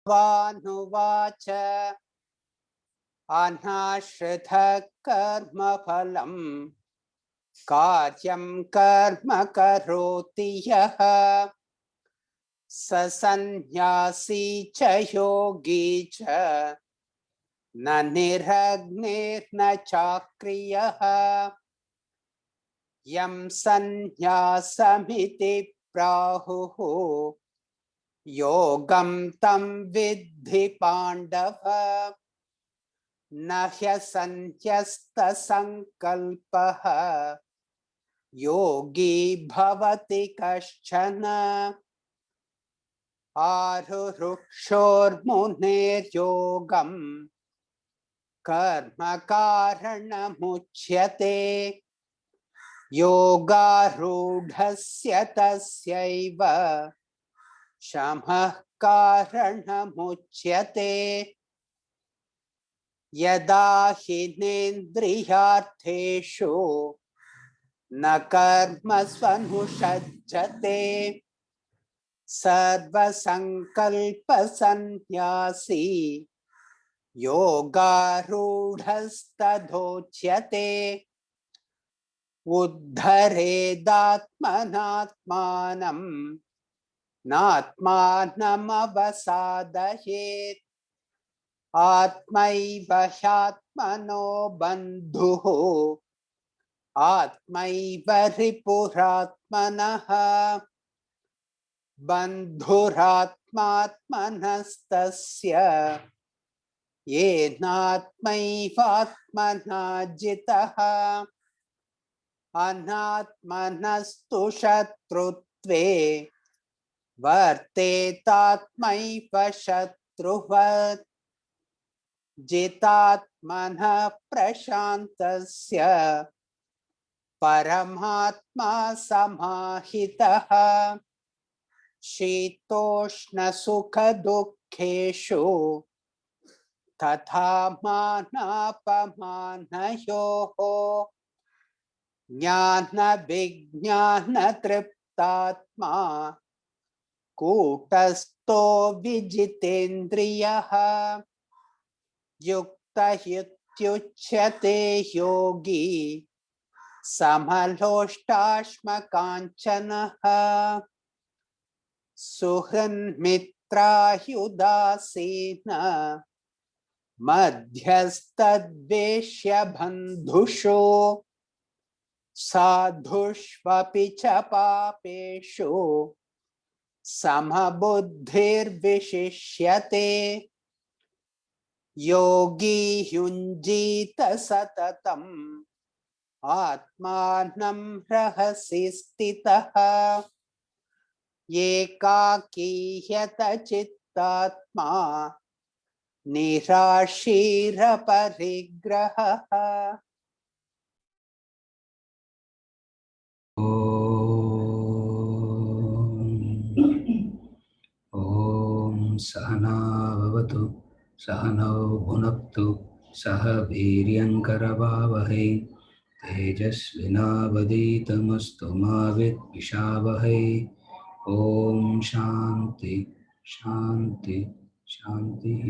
भगवानुवाच अनाश्रितः कर्मफलं कार्यं कर्म करोति यः स सन्न्यासी च योगी च न निरग्निर्न चाक्रियः यं सन्न्यासमिति प्राहुः योगं तं विद्धि पाण्डव न ह्यसन्न्यस्तसङ्कल्पः योगी भवति कश्चन आरुरुक्षोर्मुनेर्योगं कर्म कारणमुच्यते योगारूढस्य तस्यैव शमः कारणमुच्यते यदा हिनेन्द्रियार्थेषु न कर्मस्वनुषज्जते सर्वसंकल्पसन्न्यासी योगारूढस्तदोच्यते उद्धरेदात्मनात्मानं नात्मानमवसादयेत् आत्मैव ह्यात्मनो बन्धुः आत्मैव रिपुरात्मनः बन्धुरात्मात्मनस्तस्य येनात्मैवात्मना जितः अनात्मनस्तु शत्रुत्वे वर्तेतात्मैव शत्रुवत् जितात्मनः प्रशान्तस्य परमात्मा समाहितः शीतोष्णसुखदुःखेषु तथा मानापमानयोः ज्ञानविज्ञानतृप्तात्मा कूटस्थो विजितेन्द्रियः युक्त इत्युच्यते योगी समलोष्टाश्मकाञ्चनः सुहृन्मित्रायुदासीन मध्यस्तद्वेष्य बन्धुषु साधुष्वपि च पापेषु समबुद्धिर्विशिष्यते योगी युञ्जीत सततम् आत्मानं रहसि स्थितः एकाकीयत चित्तात्मा निराशीरपरिग्रहः। ॐ सहना भवतु सहनौ भुनक्तु सह वीर्यङ्करवावहै तेजस्विनावधीतमस्तु मा विद्विषावहै। ॐ शान्ति शान्ति शान्तिः।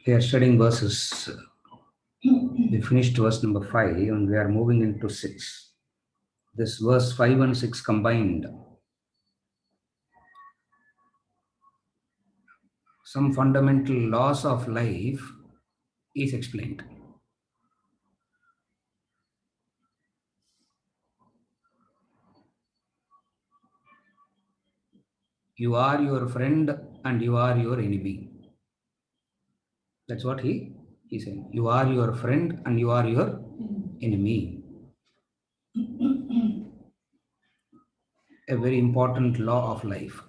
We are studying verses. We finished verse number 5 and we are moving into 6. This verse 5 and 6 combined. Some fundamental laws of life is explained. You are your friend and you are your enemy. That's what he said. You are your friend and you are your enemy. A very important law of life.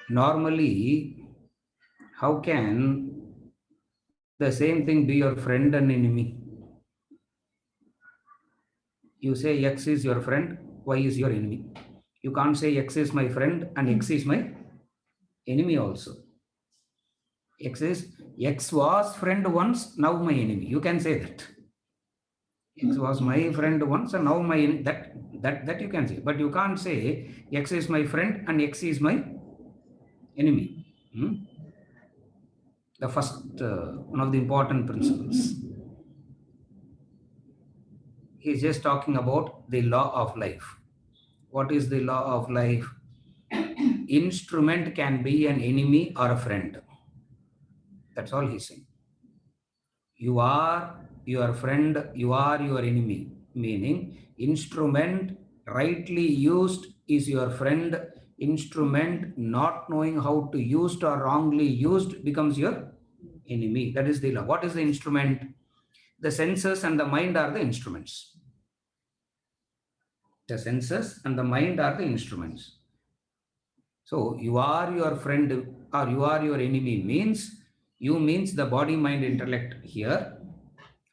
Normally, how can the same thing be your friend and enemy? You say X is your friend, Y is your enemy. You can't say X is my friend and X is my enemy also. X was friend once, now my enemy. You can say that. X was my friend once and now my enemy. That you can say. But you can't say X is my friend and X is my enemy. The first, one of the important principles. He's just talking about the law of life. What is the law of life? Instrument can be an enemy or a friend. That's all he's saying. You are your friend, you are your enemy. Meaning, instrument rightly used is your friend. Instrument not knowing how to use or wrongly used becomes your enemy. That is the law. What is the instrument? The senses and the mind are the instruments. The senses and the mind are the instruments. So you are your friend or you are your enemy means you means the body, mind, intellect here,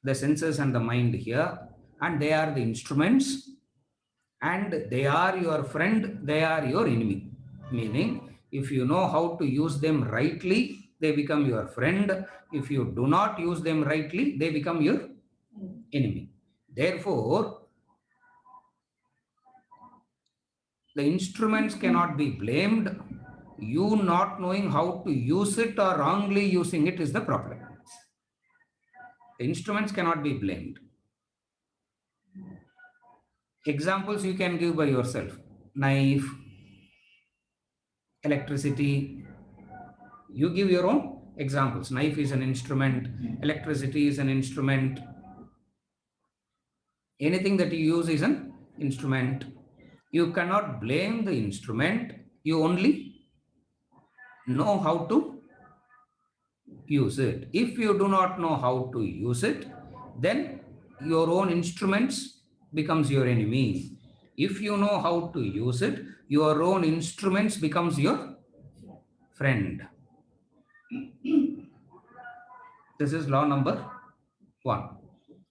the senses and the mind here, and they are the instruments, and they are your friend, they are your enemy. Meaning, if you know how to use them rightly, they become your friend. If you do not use them rightly, they become your enemy. Therefore, the instruments cannot be blamed. You not knowing how to use it or wrongly using it is the problem. The instruments cannot be blamed. Examples you can give by yourself. Knife, electricity. You give your own examples. Knife is an instrument. Electricity is an instrument. Anything that you use is an instrument. You cannot blame the instrument. You only know how to use it. If you do not know how to use it, then your own instruments becomes your enemy. If you know how to use it, your own instruments becomes your friend. This is law number 1.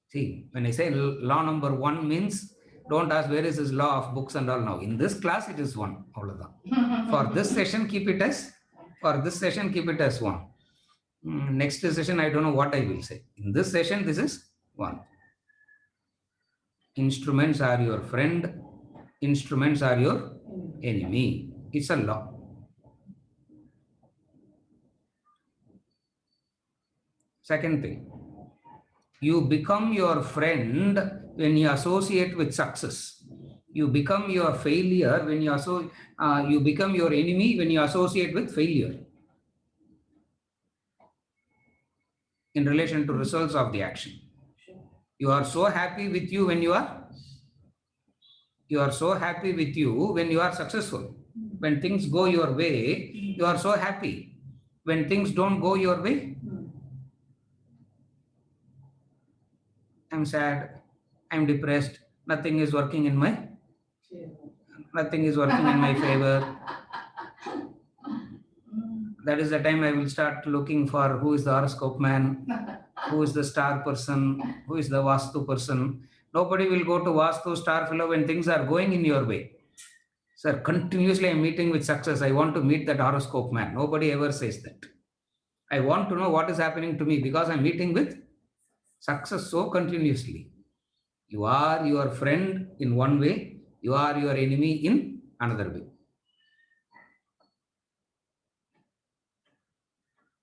See, when I say law number 1 means, don't ask where is this law of books and all now. In this class, it is 1. For this session, keep it as 1. Next session, I don't know what I will say. In this session, this is 1. Instruments are your friend. Instruments are your enemy. It's a law. Second thing, you become your friend when you associate with success. You become your failure when you become your enemy when you associate with failure in relation to results of the action. You are so happy with you when you are so happy with you when you are successful. When things go your way, you are so happy. When things don't go your way, I'm sad, I'm depressed, nothing is working in my favor. That is the time I will start looking for who is the horoscope man, who is the star person, who is the Vastu person. Nobody will go to Vastu star fellow when things are going in your way. Sir, continuously I'm meeting with success. I want to meet that horoscope man. Nobody ever says that. I want to know what is happening to me because I'm meeting with success so continuously. You are your friend in one way, you are your enemy in another way.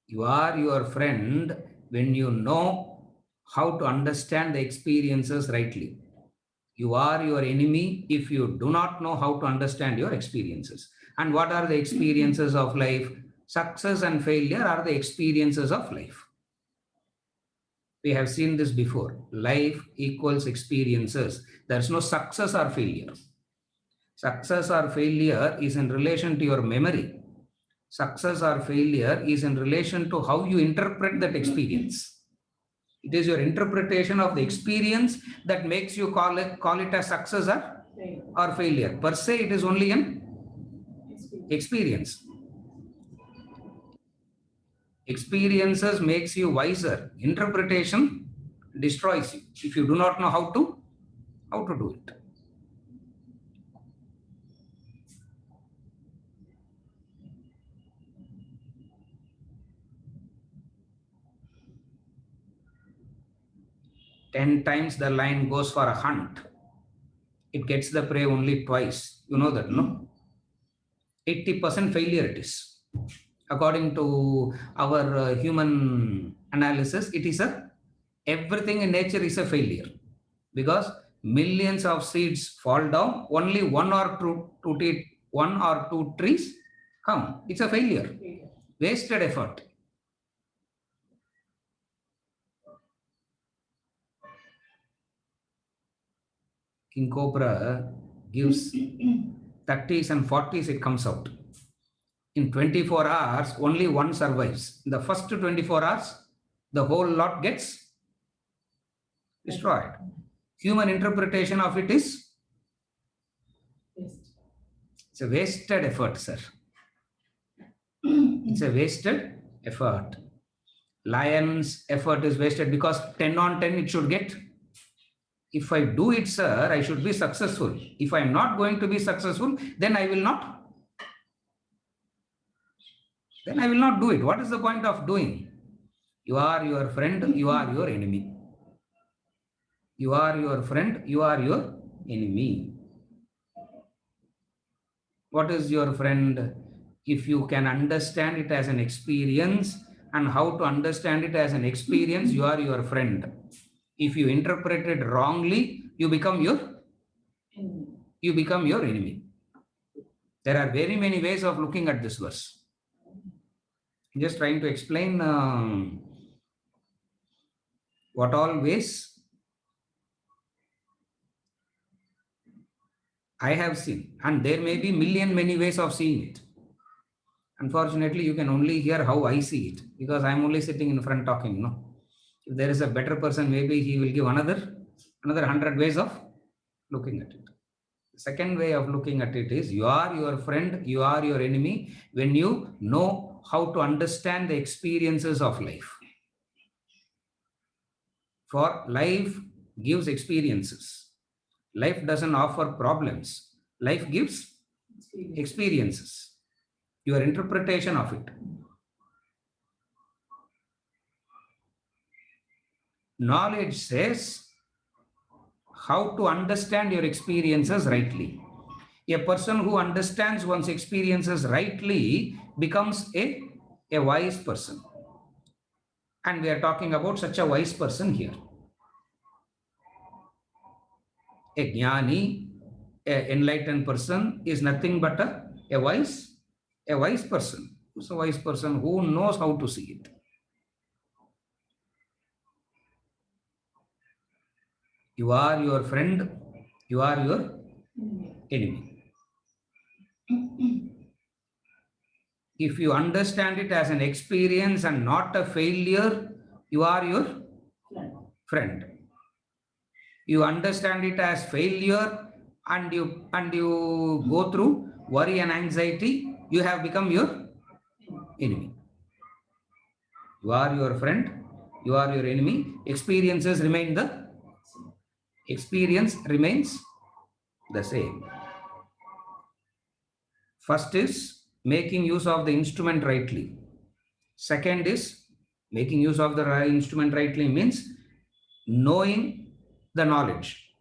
You are your friend when you know how to understand the experiences rightly. You are your enemy if you do not know how to understand your experiences. And what are the experiences of life? Success and failure are the experiences of life. We have seen this before. Life equals experiences. There is no success or failure. Success or failure is in relation to your memory. Success or failure is in relation to how you interpret that experience. It is your interpretation of the experience that makes you call it a success or failure. Per se, it is only an experience. Experiences makes you wiser. Interpretation destroys you. If you do not know how How to do it? Ten times the lion goes for a hunt. It gets the prey only twice. You know that, no? 80% failure it is. According to our human analysis, it is everything in nature is a failure, because millions of seeds fall down, only one or two trees come. It's a failure, wasted effort. King Cobra gives 30s and 40s, it comes out. In 24 hours, only one survives. In the first 24 hours, the whole lot gets destroyed. Human interpretation of it is, it's a wasted effort, sir. It's a wasted effort. Lion's effort is wasted because 10 on 10 it should get. If I do it, sir, I should be successful. If I am not going to be successful, then I will not. Then I will not do it. What is the point of doing? You are your friend, you are your enemy. You are your friend, you are your enemy. What is your friend? If you can understand it as an experience and how to understand it as an experience, you are your friend. If you interpret it wrongly, you become your enemy. There are very many ways of looking at this verse. I'm just trying to explain what all ways I have seen, and there may be many ways of seeing it. Unfortunately, you can only hear how I see it, because I'm only sitting in front talking. No, if there is a better person, maybe he will give another 100 ways of looking at it. The second way of looking at it is, you are your friend, you are your enemy when you know how to understand the experiences of life. For life gives experiences. Life doesn't offer problems. Life gives experiences. Your interpretation of it. Knowledge says how to understand your experiences rightly. A person who understands one's experiences rightly becomes a wise person. And we are talking about such a wise person here. A jnani, an enlightened person, is nothing but a wise person. Who's a wise person? Who knows how to see it. You are your friend, you are your enemy. If you understand it as an experience and not a failure, you are your friend. You understand it as failure and you go through worry and anxiety, you have become your enemy. You are your friend, you are your enemy. Experience remains the same. First is making use of the instrument rightly. Second is making use of the instrument rightly means knowing the knowledge.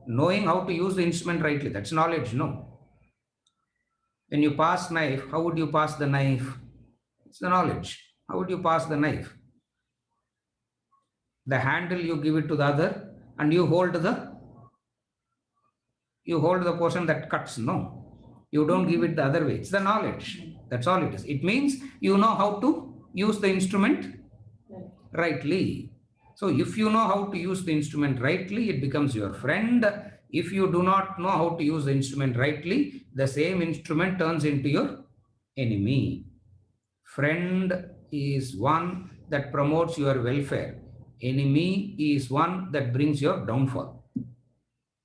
Knowing how to use the instrument rightly, that's knowledge, no? When you pass knife, how would you pass the knife? It's the knowledge. How would you pass the knife? The handle you give it to the other and you hold the portion that cuts, no? You don't give it the other way. It's the knowledge. That's all it is. It means you know how to use the instrument rightly. So if you know how to use the instrument rightly, it becomes your friend. If you do not know how to use the instrument rightly, the same instrument turns into your enemy. Friend is one that promotes your welfare. Enemy is one that brings your downfall.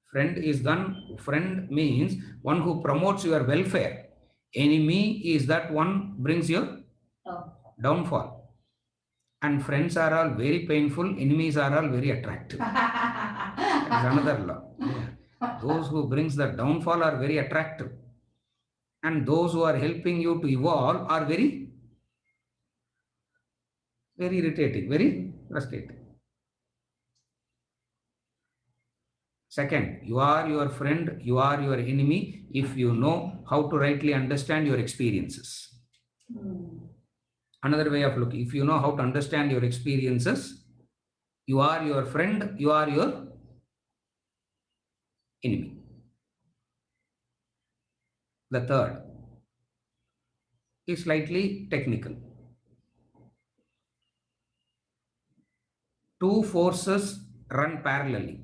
Friend means one who promotes your welfare. Enemy is that one brings your downfall. And friends are all very painful, enemies are all very attractive. That is another law. Those who brings the downfall are very attractive. And those who are helping you to evolve are very, very irritating, very frustrating. Second, you are your friend, you are your enemy if you know how to rightly understand your experiences. Another way of looking, if you know how to understand your experiences, you are your friend, you are your enemy. The third is slightly technical. Two forces run parallelly.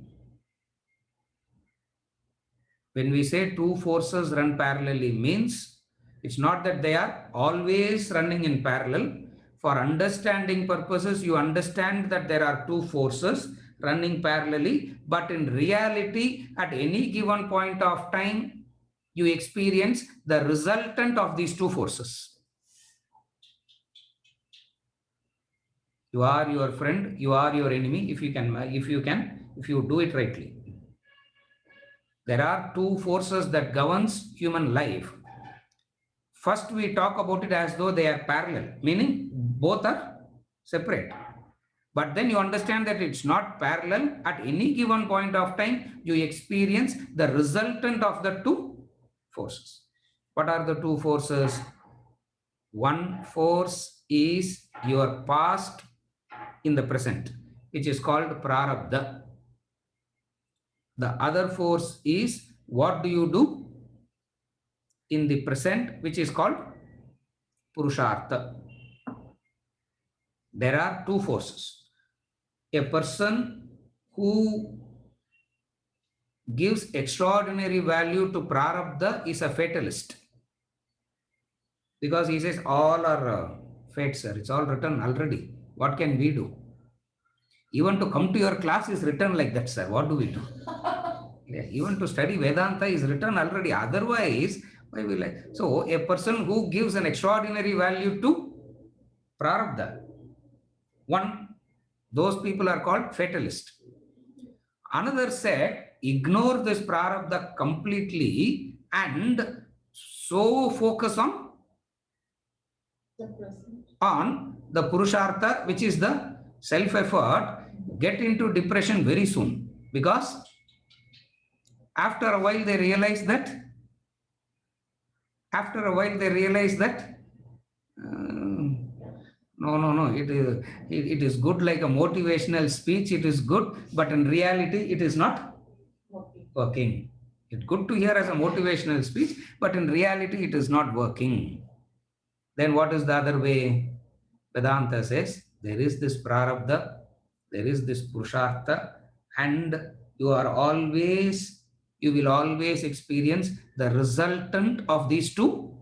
When we say two forces run parallelly means it's not that they are always running in parallel. For understanding purposes, you understand that there are two forces running parallelly, but in reality, at any given point of time, you experience the resultant of these two forces. You are your friend, you are your enemy if you do it rightly. There are two forces that governs human life. First, we talk about it as though they are parallel, meaning both are separate. But then you understand that it's not parallel. At any given point of time, you experience the resultant of the two forces. What are the two forces? One force is your past in the present, which is called prarabdha. The other force is what do you do in the present, which is called purushartha. There are two forces. A person who gives extraordinary value to prarabdha is a fatalist, because he says all are fate, sir. It's all written already. What can we do? Even to come to your class is written like that, sir. What do we do? Yeah, even to study Vedanta is written already. Otherwise, why will I? So a person who gives an extraordinary value to prarabdha, those people are called fatalist. Another said, ignore this prarabdha completely and so focus on the purushartha, which is the self-effort, get into depression very soon, because after a while they realize that no, it is good like a motivational speech, it is good, but in reality it is not working. It's good to hear as a motivational speech, but in reality it is not working. Then what is the other way? Vedanta says there is this prarabdha, there is this purushartha, and you will always experience the resultant of these two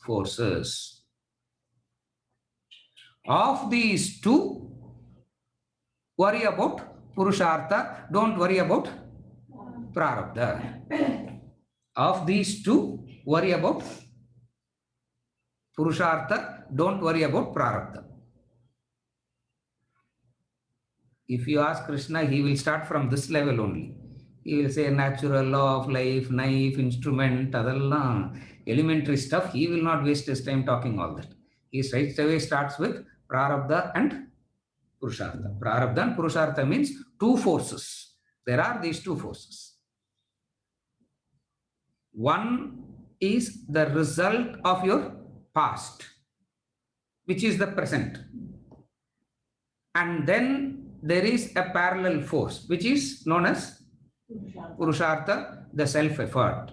forces. Of these two, worry about purushartha, don't worry about prarabdha. Of these two, worry about purushartha, don't worry about prarabdha. If you ask Krishna, he will start from this level only. He will say natural law of life, knife, instrument, adalla, elementary stuff. He will not waste his time talking all that. He straight away starts with prarabdha and purushartha. Prarabdha and purushartha means two forces. There are these two forces. One is the result of your past, which is the present. And then there is a parallel force, which is known as purushartha, the self-effort.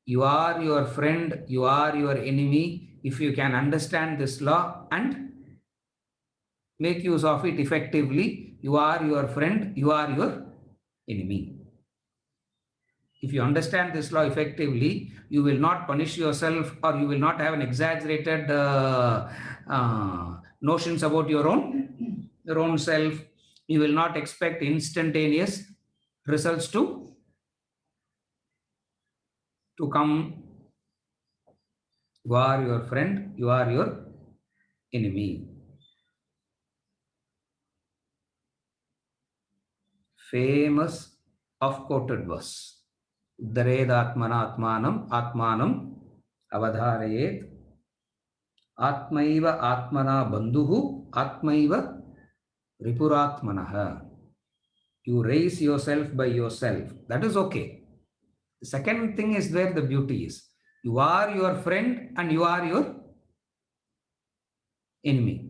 You are your friend, you are your enemy. If you can understand this law and make use of it effectively, you are your friend, you are your enemy. If you understand this law effectively, you will not punish yourself, or you will not have an exaggerated notions about your own self. You will not expect instantaneous results to come. You are your friend, you are your enemy. famous of quoted verse. Uddared atmana atmanam atmanam avadharayet atmaiva atmana bandhuhu atmaiva ripuratmanaha. You raise yourself by yourself. That is okay. The second thing is where the beauty is. You are your friend and you are your enemy.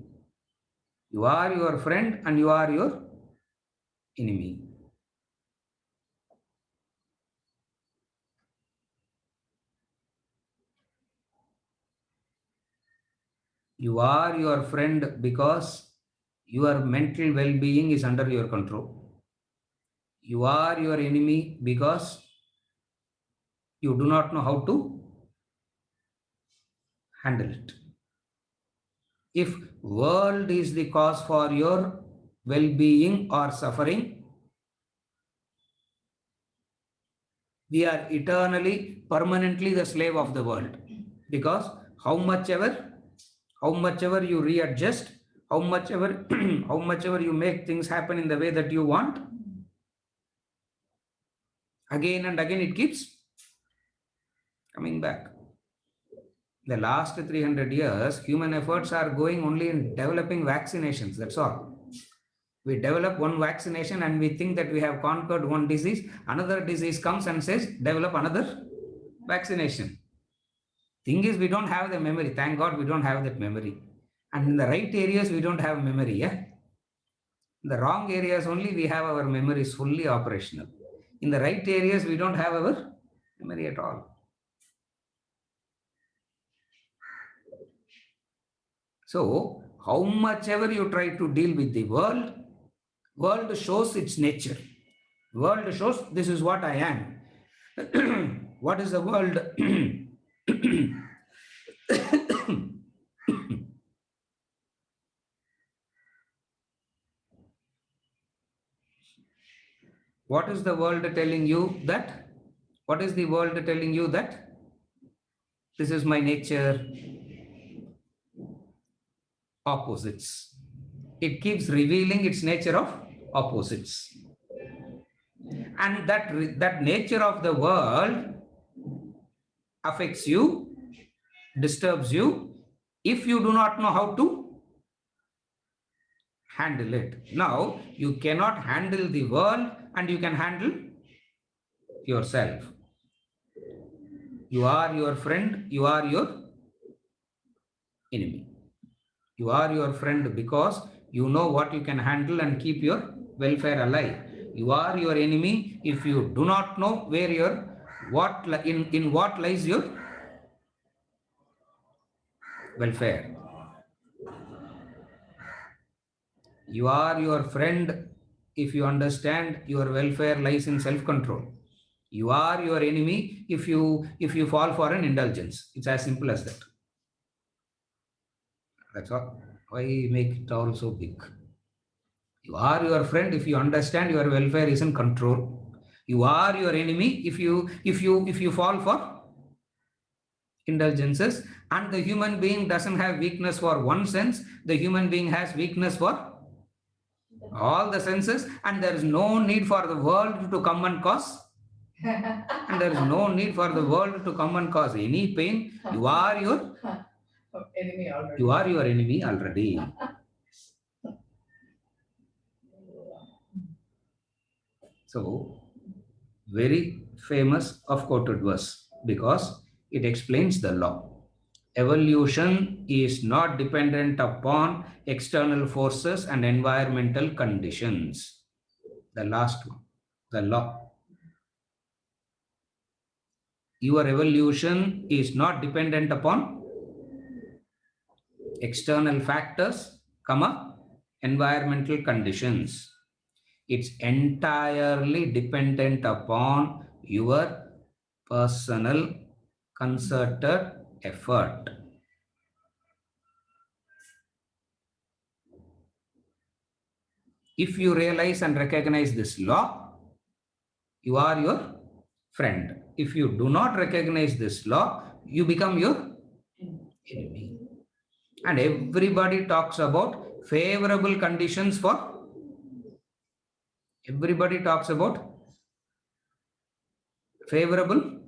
You are your friend and you are your enemy. You are your friend because your mental well-being is under your control. You are your enemy because you do not know how to handle it. If world is the cause for your well-being or suffering, we are eternally, permanently the slave of the world. Because how much ever you readjust, how much ever you make things happen in the way that you want, again and again it keeps coming back. The last 300 years, human efforts are going only in developing vaccinations. That's all. We develop one vaccination and we think that we have conquered one disease. Another disease comes and says, develop another vaccination. Thing is, we don't have the memory. Thank God we don't have that memory. And in the right areas, we don't have memory. Yeah? In the wrong areas only, we have our memories fully operational. In the right areas, we don't have our memory at all. So, how much ever you try to deal with the world shows its nature. World shows this is what I am. What is the world? What is the world telling you that? What is the world telling you that? This is my nature. Opposites. It keeps revealing its nature of opposites. And that nature of the world affects you, disturbs you, if you do not know how to handle it. Now, you cannot handle the world and you can handle yourself. You are your friend, you are your enemy. You are your friend because you know what you can handle and keep your welfare alive. You are your enemy if you do not know where in what lies your welfare. You are your friend if you understand your welfare lies in self-control. You are your enemy if you fall for an indulgence. It's as simple as that. That's all. Why make it all so big? You are your friend if you understand your welfare is in control. You are your enemy if you fall for indulgences, and the human being doesn't have weakness for one sense. The human being has weakness for all the senses, and there is no need for the world to come and cause. And there is no need for the world to come and cause any pain. You are your enemy already. You are your enemy already. So, very famous of quoted verse because it explains the law. Evolution is not dependent upon external forces and environmental conditions. The last one, the law. Your evolution is not dependent upon external factors, environmental conditions. It's entirely dependent upon your personal concerted effort. If you realize and recognize this law, you are your friend. If you do not recognize this law, you become your enemy. And everybody talks about favorable conditions for Everybody talks about favorable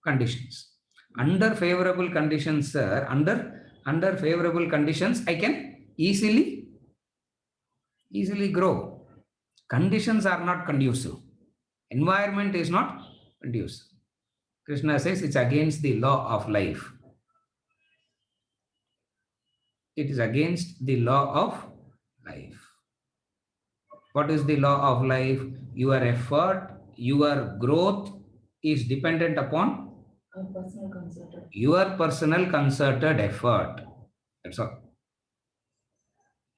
conditions. Under favorable conditions, sir, under favorable conditions, I can easily grow. Conditions are not conducive. Environment is not conducive. Krishna says it's against the law of life. It is against the law of life. What is the law of life? Your effort, your growth is dependent upon A personal consultant. your personal concerted effort. That's all.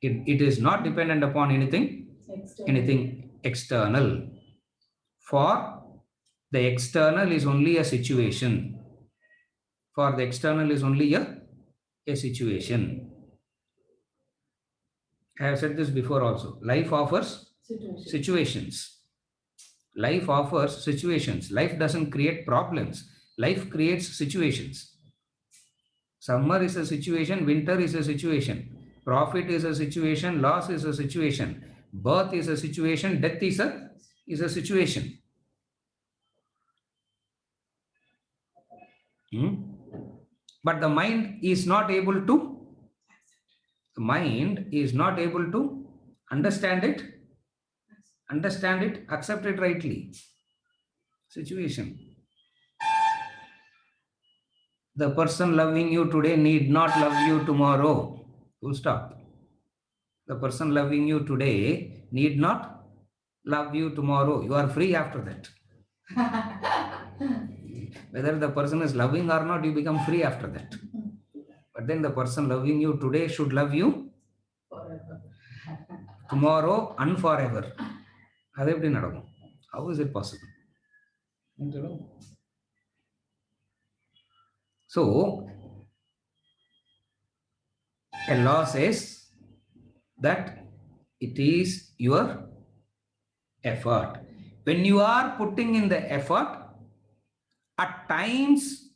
It is not dependent upon anything external. For the external is only a situation. For the external is only a situation. I have said this before also. Life offers situations. Life offers situations. Life doesn't create problems. Life creates situations. Summer is a situation, winter is a situation. Profit is a situation, loss is a situation. Birth is a situation, death is a situation. But the mind is not able to understand it, accept it rightly. Situation. The person loving you today need not love you tomorrow. Full stop. The person loving you today need not love you tomorrow. You are free after that. Whether the person is loving or not, you become free after that. But then the person loving you today should love you Forever. tomorrow and forever. How is it possible? So, a law says that it is your effort. When you are putting in the effort, at times,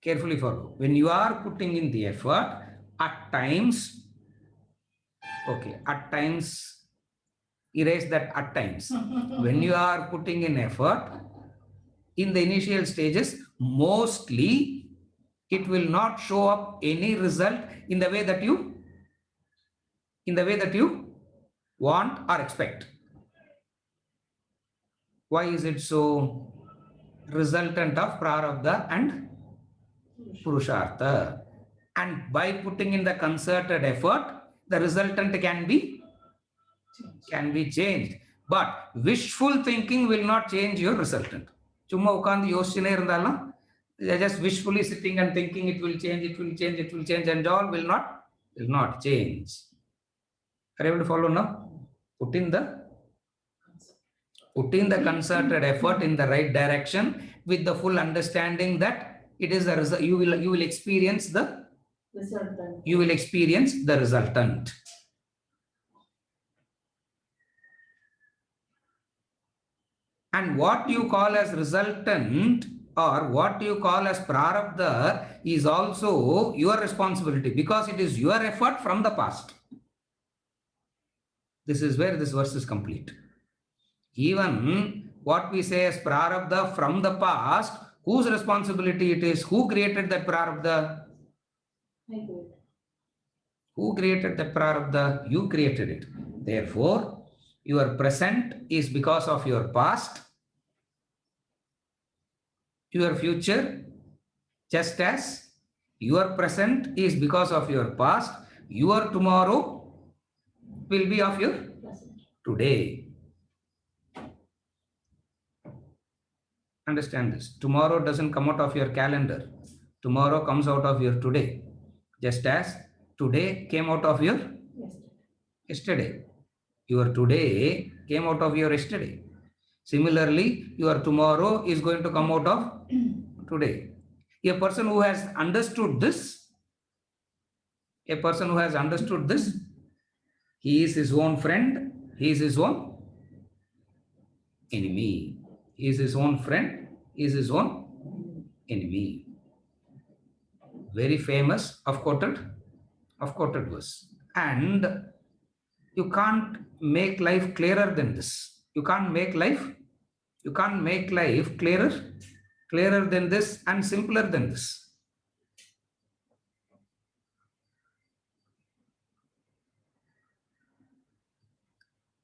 carefully follow, when you are putting in the effort, at times, erase that at times. When you are putting in effort, in the initial stages, mostly it will not show up any result in the way that you want or expect. Why is it so? Resultant of prarabdha and purushartha. And by putting in the concerted effort, the resultant can be changed. But wishful thinking will not change your resultant. Chumma ukkandu yosine irundhalum, just wishfully sitting and thinking it will change, and all will not change. Are you able to follow now? Put in the concerted effort in the right direction with the full understanding that it is the result. You will experience the resultant. And what you call as resultant or what you call as prarabdha is also your responsibility, because it is your effort from the past. This is where this verse is complete. Even what we say as prarabdha from the past, whose responsibility it is? Who created that prarabdha? Who created that prarabdha? You created it. Therefore, your present is because of your past. Your future, just as your present is because of your past, your tomorrow will be of your today. Understand this. Tomorrow doesn't come out of your calendar. Tomorrow comes out of your today. Just as today came out of your yesterday. Your today came out of your yesterday. Similarly, your tomorrow is going to come out of today. A person who has understood this, he is his own friend, he is his own enemy. He is his own friend, he is his own enemy. Very famous, of quoted verse. And You can't make life clearer than this. You can't make life clearer than this and simpler than this.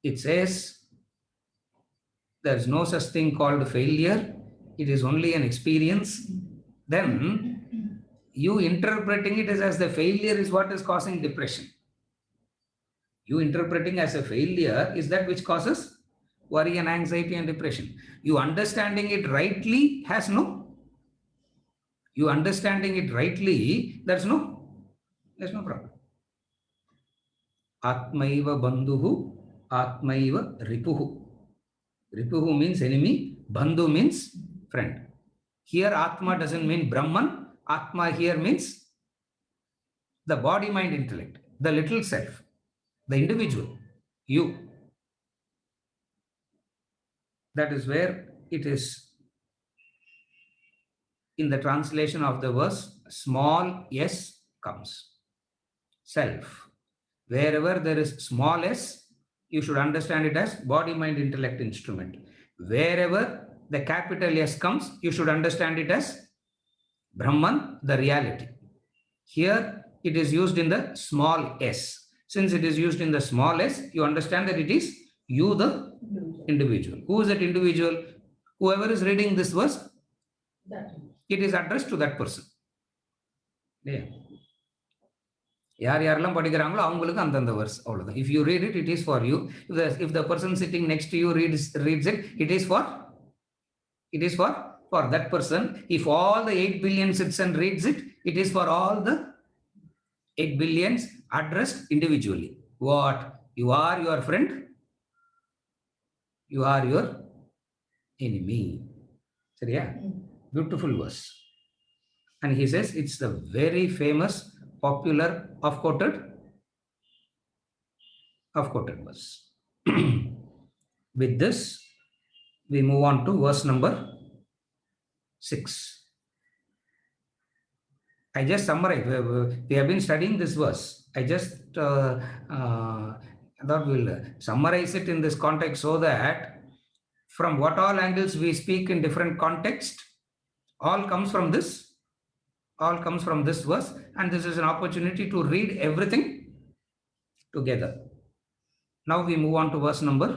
It says there's no such thing called failure. It is only an experience. Then you interpreting it as the failure is what is causing depression. You interpreting as a failure is that which causes worry and anxiety and depression. You understanding it rightly you understanding it rightly, there's no problem. Atmaiva bandhuhu, atmaiva ripuhu. Ripuhu means enemy, bandhu means friend. Here Atma doesn't mean Brahman. Atma here means the body, mind, intellect, the little self, the individual, you. That is where it is in the translation of the verse, small s comes. Self. Wherever there is small s, you should understand it as body, mind, intellect, instrument. Wherever the capital S comes, you should understand it as Brahman, the reality. Here it is used in the small s. Since it is used in the small s, you understand that it is you, the individual. Who is that individual? Whoever is reading this verse, it is addressed to that person. Yeah. யார் யாரெல்லாம் படிக்கிறாங்களோ அவங்களுக்கு அந்தந்த verse அவ்வளவுதான். If you read it, it is for you. If the person sitting next to you reads it, it is for that person. If all the 8 billion sits and reads it, it is for all the 8 billions addressed individually. What? You are your friend. You are your enemy. சரியா? Beautiful verse. And he says it's the very famous, popular, oft-quoted verse. With this, we move on to verse number 6. I just summarize. We have been studying this verse. I just thought we'll summarize it in this context so that from what all angles we speak in different context, all comes from this verse, and this is an opportunity to read everything together. Now we move on to verse number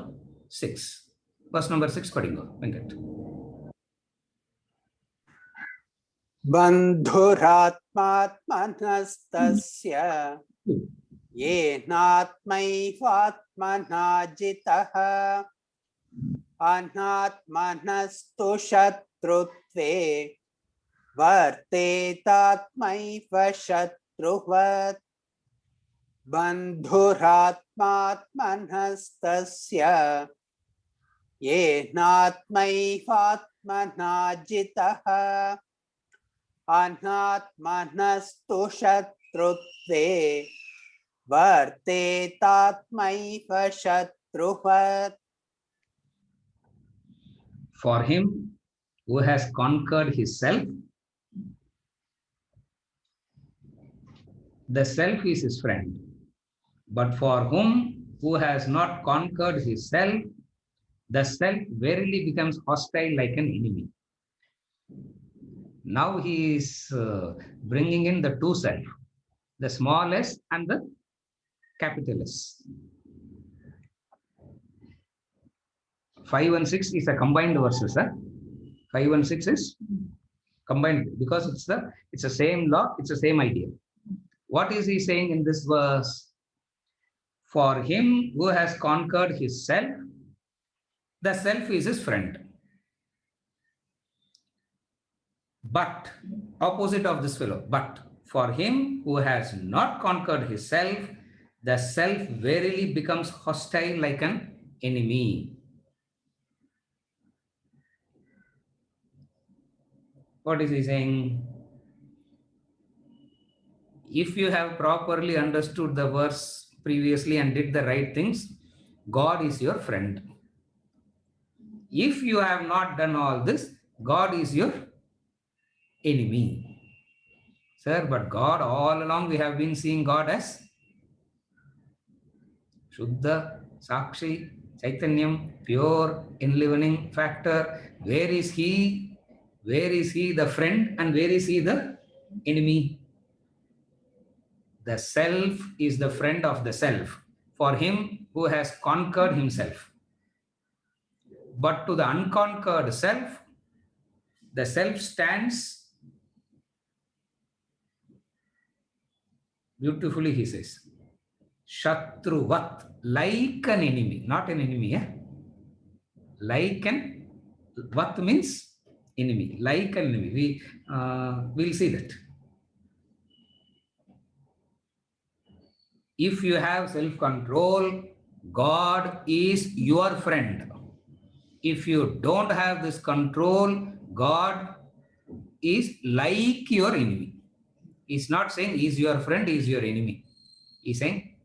6. Verse number 6, padingo, Venkat. बन्धुरात्मात्मनस्तस्य येनात्मैवात्मना जितः अनात्मनस्तु शत्रुत्वे वर्तेतात्मैव शत्रुवत्. बन्धुरात्मात्मनस्तस्य येनात्मैवात्मना जितः अनात्मनस्तु शत्रुत्वे वर्तेतात्मैव शत्रुवत्. For him who has conquered his self, the self is his friend. But for whom who has not conquered his self, the self verily becomes hostile like an enemy. Now he is bringing in the two self, the small s and the capital S. 5 and 6 is a combined verses. 5 and 6 is combined because it's the same law, it's the same idea. What is he saying in this verse? For him who has conquered his self, the self is his friend. But, opposite of this fellow, but for him who has not conquered his self, the self verily becomes hostile like an enemy. What is he saying? If you have properly understood the verse previously and did the right things, God is your friend. If you have not done all this, God is your enemy. Sir, but God, all along we have been seeing God as Shuddha, Sakshi, Chaitanyam, pure, enlivening factor. Where is he? Where is he the friend and where is he the enemy? The self is the friend of the self for him who has conquered himself. But to the unconquered self, the self stands beautifully, he says, Shatruvat, like an enemy, not an enemy, like an, Vat means enemy, like an enemy. We'll see that. If you have self-control, God is your friend. If you don't have this control, God is like your enemy. He's not saying he's your friend, he's your enemy. He's saying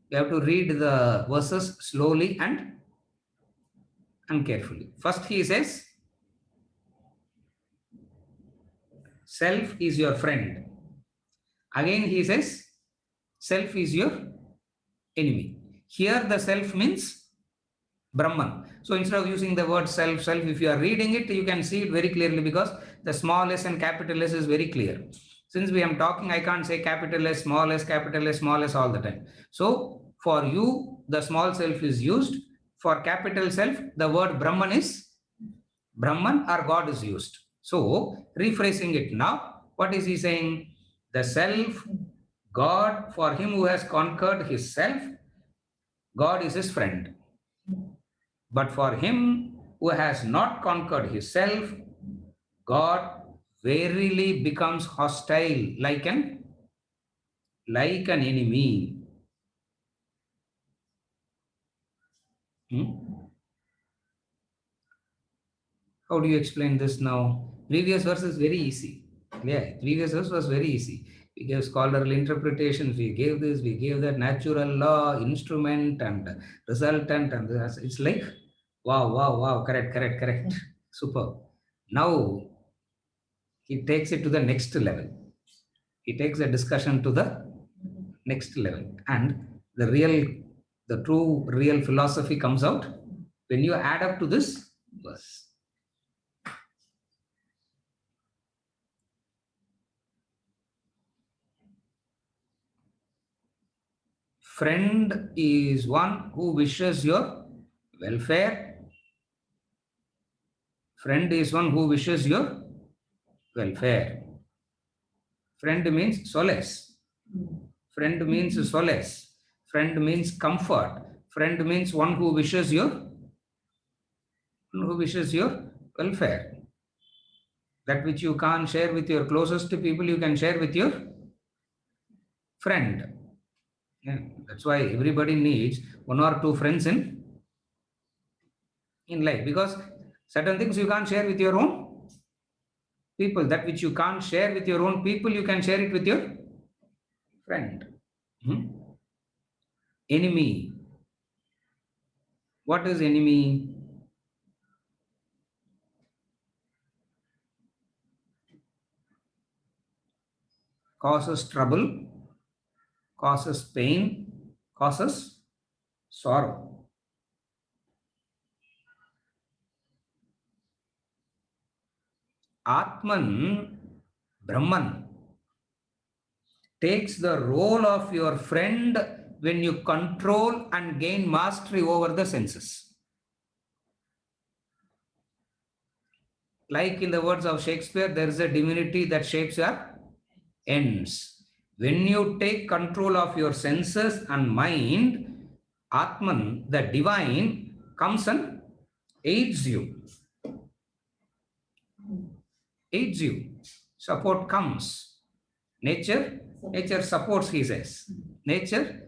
you have to read the verses slowly and carefully. First he says, self is your friend. Again he says, self is your enemy. Here the self means Brahman. So instead of using the word self, if you are reading it, you can see it very clearly because the small s and capital S is very clear. Since we am talking, I can't say capital S, small s, capital S, small s all the time. So for you, the small self is used. For capital self, the word Brahman is Brahman or God is used. So rephrasing it now, what is he saying? The self, God, for him who has conquered his self, God is his friend. But for him who has not conquered his self, God verily becomes hostile, like an enemy. How do you explain this now? Previous verse is very easy. Yeah, previous verse was very easy. We gave scholarly interpretations, we gave this, we gave that, natural law, instrument and resultant, and it's like, wow, correct, super. Now he takes it to the next level. He takes the discussion to the next level, and the true real philosophy comes out when you add up to this verse. Friend is one who wishes your welfare. Friend is one who wishes your welfare. Friend means solace. Friend means solace. Friend means comfort. Friend means one who wishes your welfare. That which you can't share with your closest people, you can share with your friend. Yeah, that's why everybody needs one or two friends in life, because certain things you can't share with your own people. That which you can't share with your own people, you can share it with your friend. Enemy. What is enemy? Causes trouble, causes pain, causes sorrow. Atman, Brahman, takes the role of your friend when you control and gain mastery over the senses. Like in the words of Shakespeare, there is a divinity that shapes your ends. When you take control of your senses and mind, Atman, the divine, comes and aids you. Aids you. Support comes. Nature supports, he says. Nature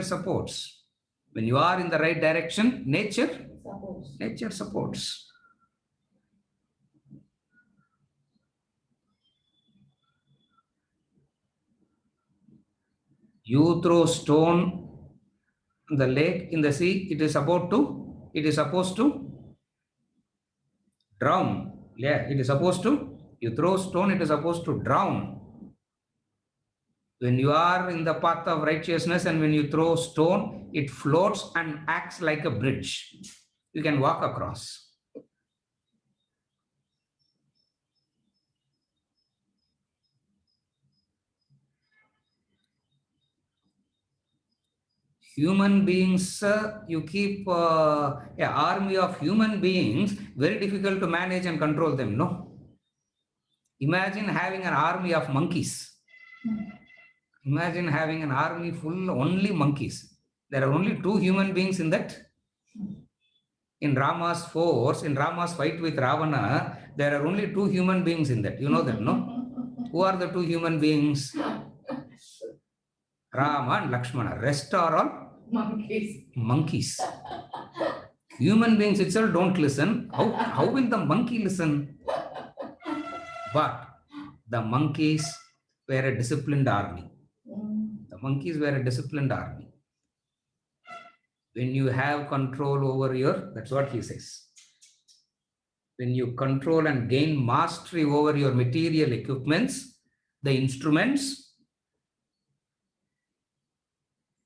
supports. When you are in the right direction, nature supports. You throw stone in the lake, in the sea, it is supposed to drown. Yeah, it is supposed to, you throw stone, it is supposed to drown. When you are in the path of righteousness and when you throw stone, it floats and acts like a bridge. You can walk across. Human beings, you keep an army of human beings, very difficult to manage and control them, no? Imagine having an army of monkeys. Imagine having an army full only monkeys. There are only 2 human beings in that. In Rama's force, in Rama's fight with Ravana, there are only 2 human beings in that. You know that, no? Who are the 2 human beings? Rama and Lakshmana. Rest are all Monkeys. monkeys. Human beings itself don't listen. How will the monkey listen? But the monkeys were a disciplined army. The monkeys were a disciplined army. When you have control over your, that's what he says. When you control and gain mastery over your material equipments, the instruments,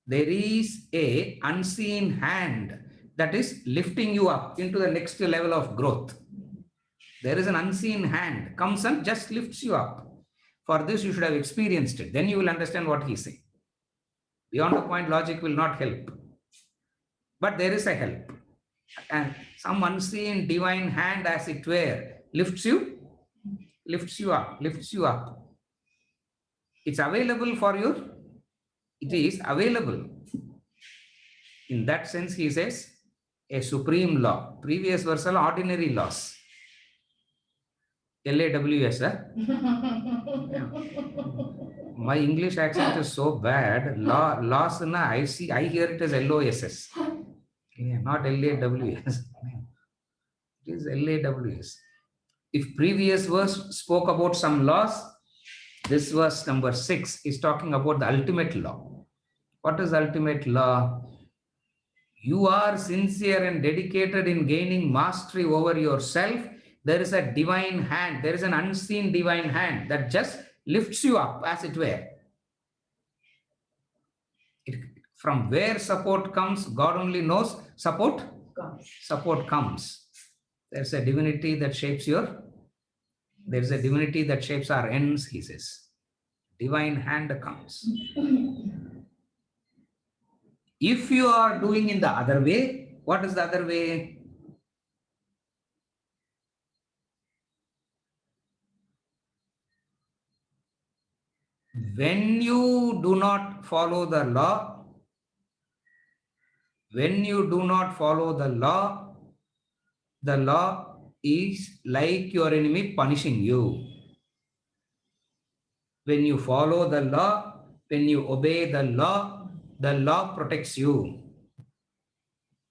there is a unseen hand that is lifting you up into the next level of growth. There is an unseen hand, comes and just lifts you up. For this, you should have experienced it. Then you will understand what he is saying. Beyond a point, logic will not help. But there is a help. And some unseen divine hand, as it were, lifts you up. It's available for you. It is available. In that sense, he says, a supreme law. Previous verse, ordinary laws. LAWS, huh? My English accent is so bad. Laws, I hear it as LOSS. Yeah, not LAWS. It is LAWS. If previous verse spoke about some laws, this verse number 6 is talking about the ultimate law. What is ultimate law? You are sincere and dedicated in gaining mastery over yourself. There is a divine hand. There is an unseen divine hand that just lifts you up, as it were. From where support comes, God only knows. Support comes. There's a divinity that shapes there's a divinity that shapes our ends, he says. Divine hand comes. If you are doing in the other way, what is the other way? When you do not follow the law, the law is like your enemy punishing you. When you follow the law, when you obey the law protects you.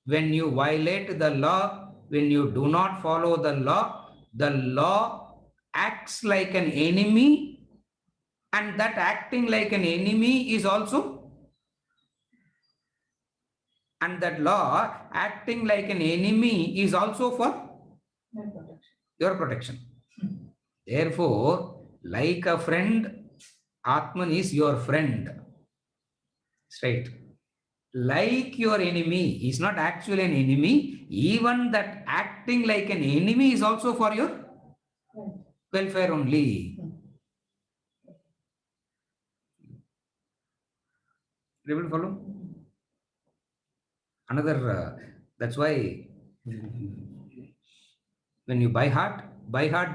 When you violate the law, when you do not follow the law acts like an enemy, and that acting like an enemy is also, and that law acting like an enemy is also for your protection. Therefore, like a friend, Atman is your friend. Straight. Like your enemy is not actually an enemy. Even that acting like an enemy is also for your welfare only. You able to follow? Another, that's why when you by heart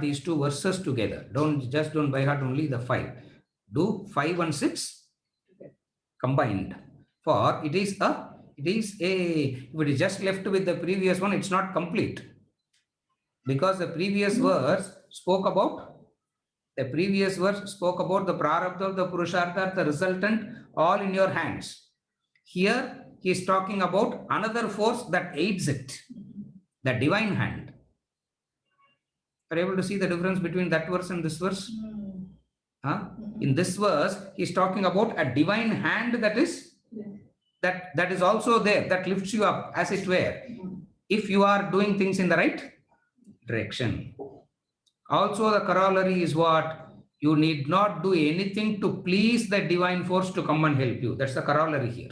these 2 verses together. Don't by heart only the 5. Do 5 and 6 combined. For it is if it is just left with the previous one, it's not complete. Because the previous verse spoke about the prarabdha, the purushartha, the resultant, all in your hands. Here he is talking about another force that aids it, the divine hand. Are you able to see the difference between that verse and this verse? Huh? In this verse, he is talking about a divine hand that is also there, that lifts you up, as it were, if you are doing things in the right direction. Also, the corollary is what? You need not do anything to please the divine force to come and help you. That's the corollary here.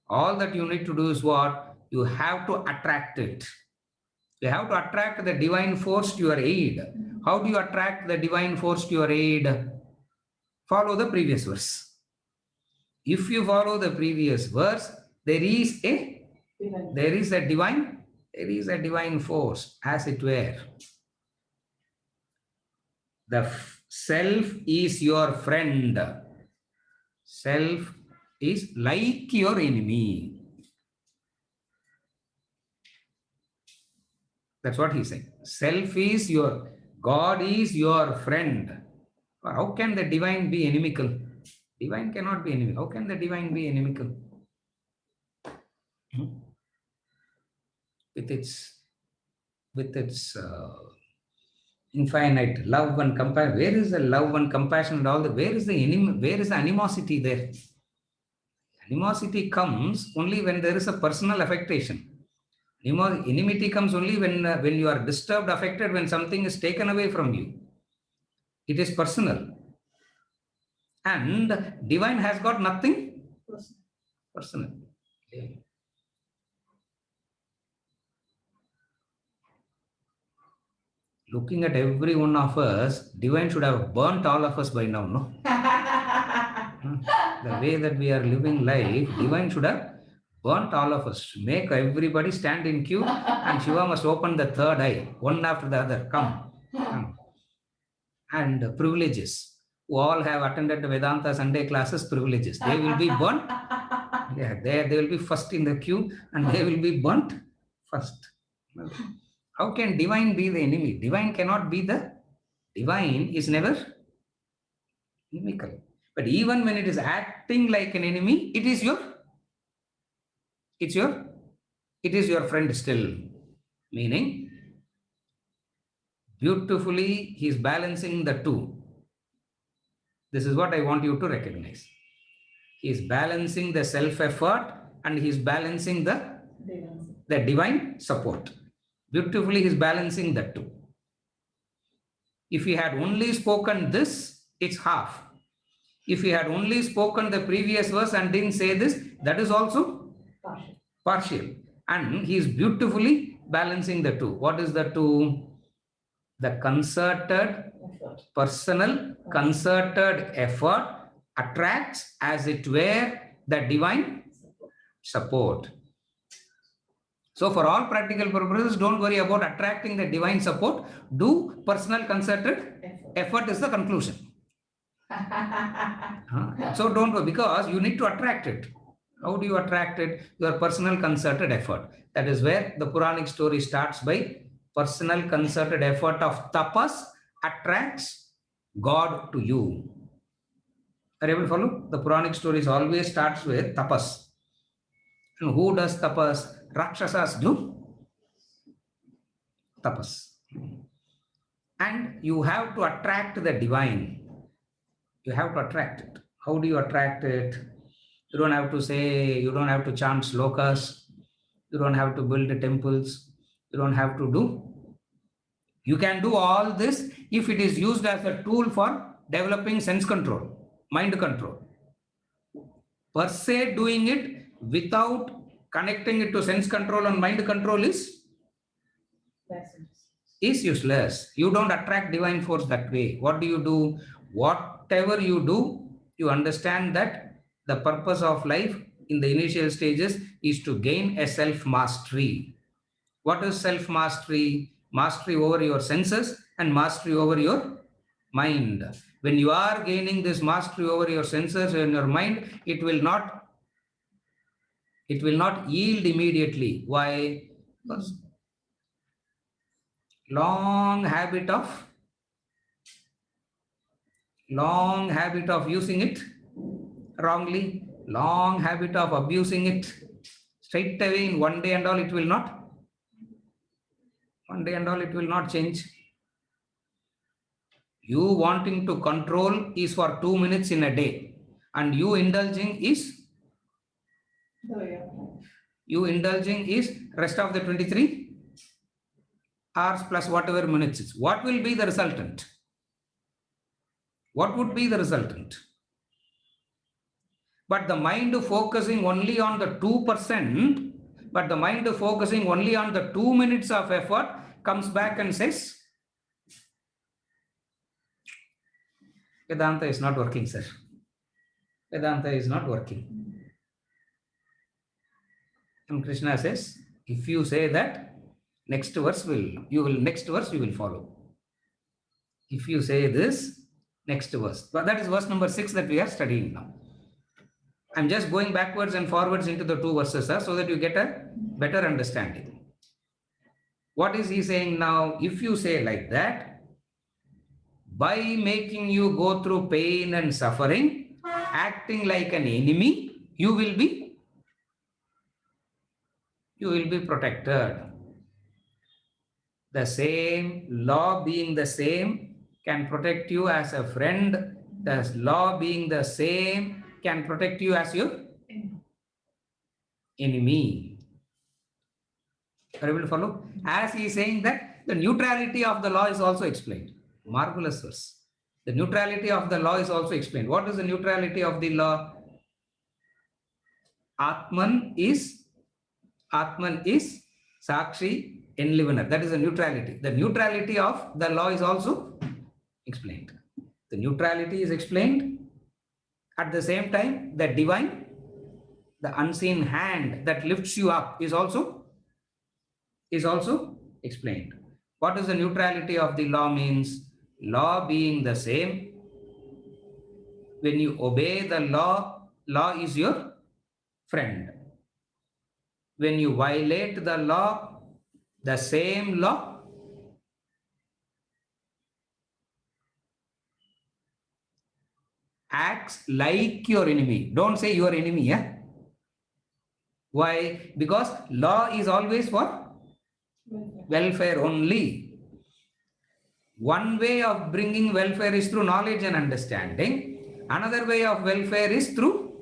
All that you need to do is what? You have to attract it. You have to attract the divine force to your aid. How do you attract the divine force to your aid? Follow the previous verse. If you follow the previous verse, there is a divine force, as it were. The self is your friend. Self is like your enemy. That's what he's saying. Self is your, God is your friend. How can the divine be inimical? Divine cannot be inimical. How can the divine be inimical? With its infinite love and compassion. Where is the love and compassion and all that? Where is the animosity there? Animosity comes only when there is a personal affectation. Enmity comes only when you are disturbed, affected, when something is taken away from you. It is personal. And divine has got nothing personal. Looking at every one of us, divine should have burnt all of us by now, no? The way that we are living life, divine should have burnt all of us. Make everybody stand in queue, and Shiva must open the third eye, one after the other. Come. And privileges. Who all have attended the Vedanta Sunday classes, privileges. They will be burnt. Yeah, they will be first in the queue, and they will be burnt first. How can divine be the enemy? Divine cannot be the, divine is never inimical. But even when it is acting like an enemy, it is your friend still. Meaning, beautifully he is balancing the two. This is what I want you to recognize. He is balancing the self-effort and he is balancing the divine support. Beautifully he is balancing the two. If he had only spoken this, it's half. If he had only spoken the previous verse and didn't say this, that is also partial. And he is beautifully balancing the two. What is the two? The concerted, personal, concerted effort attracts, as it were, the divine support. So for all practical purposes, don't worry about attracting the divine support. Do personal concerted effort is the conclusion. So don't worry, because you need to attract it. How do you attract it? Your personal concerted effort. That is where the Puranic story starts by personal concerted effort of tapas attracts God to you. Are you able to follow? The Puranic stories always starts with tapas. And who does tapas? Rakshasas do tapas. And you have to attract the divine. You have to attract it. How do you attract it? You don't have to say, you don't have to chant slokas. You don't have to build temples. You don't have to do. You can do all this if it is used as a tool for developing sense control, mind control. Per se, doing it without connecting it to sense control and mind control is useless. You don't attract divine force that way. What do you do? Whatever you do, you understand that the purpose of life in the initial stages is to gain a self-mastery. What is self-mastery? Mastery over your senses and mastery over your mind. When you are gaining this mastery over your senses and your mind, it will not yield immediately. Why? Because long habit of using it wrongly, long habit of abusing it, straight away in one day and all it will not change. You wanting to control is for 2 minutes in a day, and you indulging is rest of the 23 hours plus whatever minutes. What will be the resultant? what would be the resultant? But the mind focusing only on the 2%, but the mind focusing only on the 2 minutes of effort comes back and says, Vedanta is not working, sir. Vedanta is not working. And Krishna says, if you say that, next verse you will follow. If you say this, next verse. But that is verse number 6 that we are studying now. I'm just going backwards and forwards into the 2 verses, sir, so that you get a better understanding. What is he saying now? If you say like that, by making you go through pain and suffering, acting like an enemy, you will be protected. The same law being the same can protect you as a friend. The law being the same can protect you as your enemy. Are you able to follow? As he is saying that the neutrality of the law is also explained. Marvelous verse. The neutrality of the law is also explained. What is the neutrality of the law? Atman is Sakshi Enlivener. That is the neutrality. The neutrality of the law is also explained. The neutrality is explained. At the same time, the divine, the unseen hand that lifts you up is also explained. What is the neutrality of the law means? Law being the same. When you obey the law, law is your friend. When you violate the law, the same law acts like your enemy. Don't say your enemy, yeah? Why? Because law is always for welfare only. One way of bringing welfare is through knowledge and understanding. Another way of welfare is through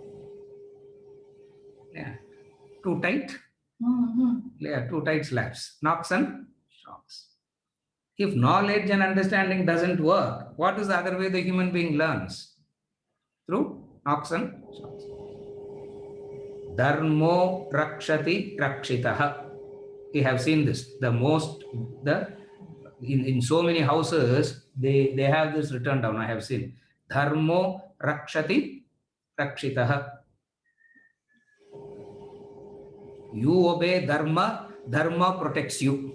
too tight slabs, knocks and shocks. If knowledge and understanding doesn't work, what is the other way the human being learns? Through knocks and shocks. Dharmo rakshati rakshitaha. We have seen this. In so many houses, they have this written down. I have seen. Dharmo rakshati rakshitaha. You obey dharma, dharma protects you.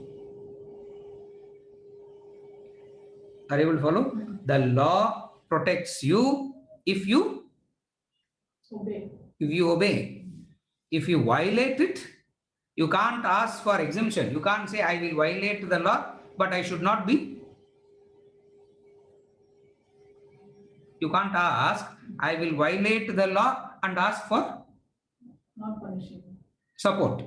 Are you able to follow? The law protects you if you obey. If you violate it, you can't ask for exemption. You can't say, I will violate the law, but I should not be. You can't ask, I will violate the law and ask for Not punishing. support.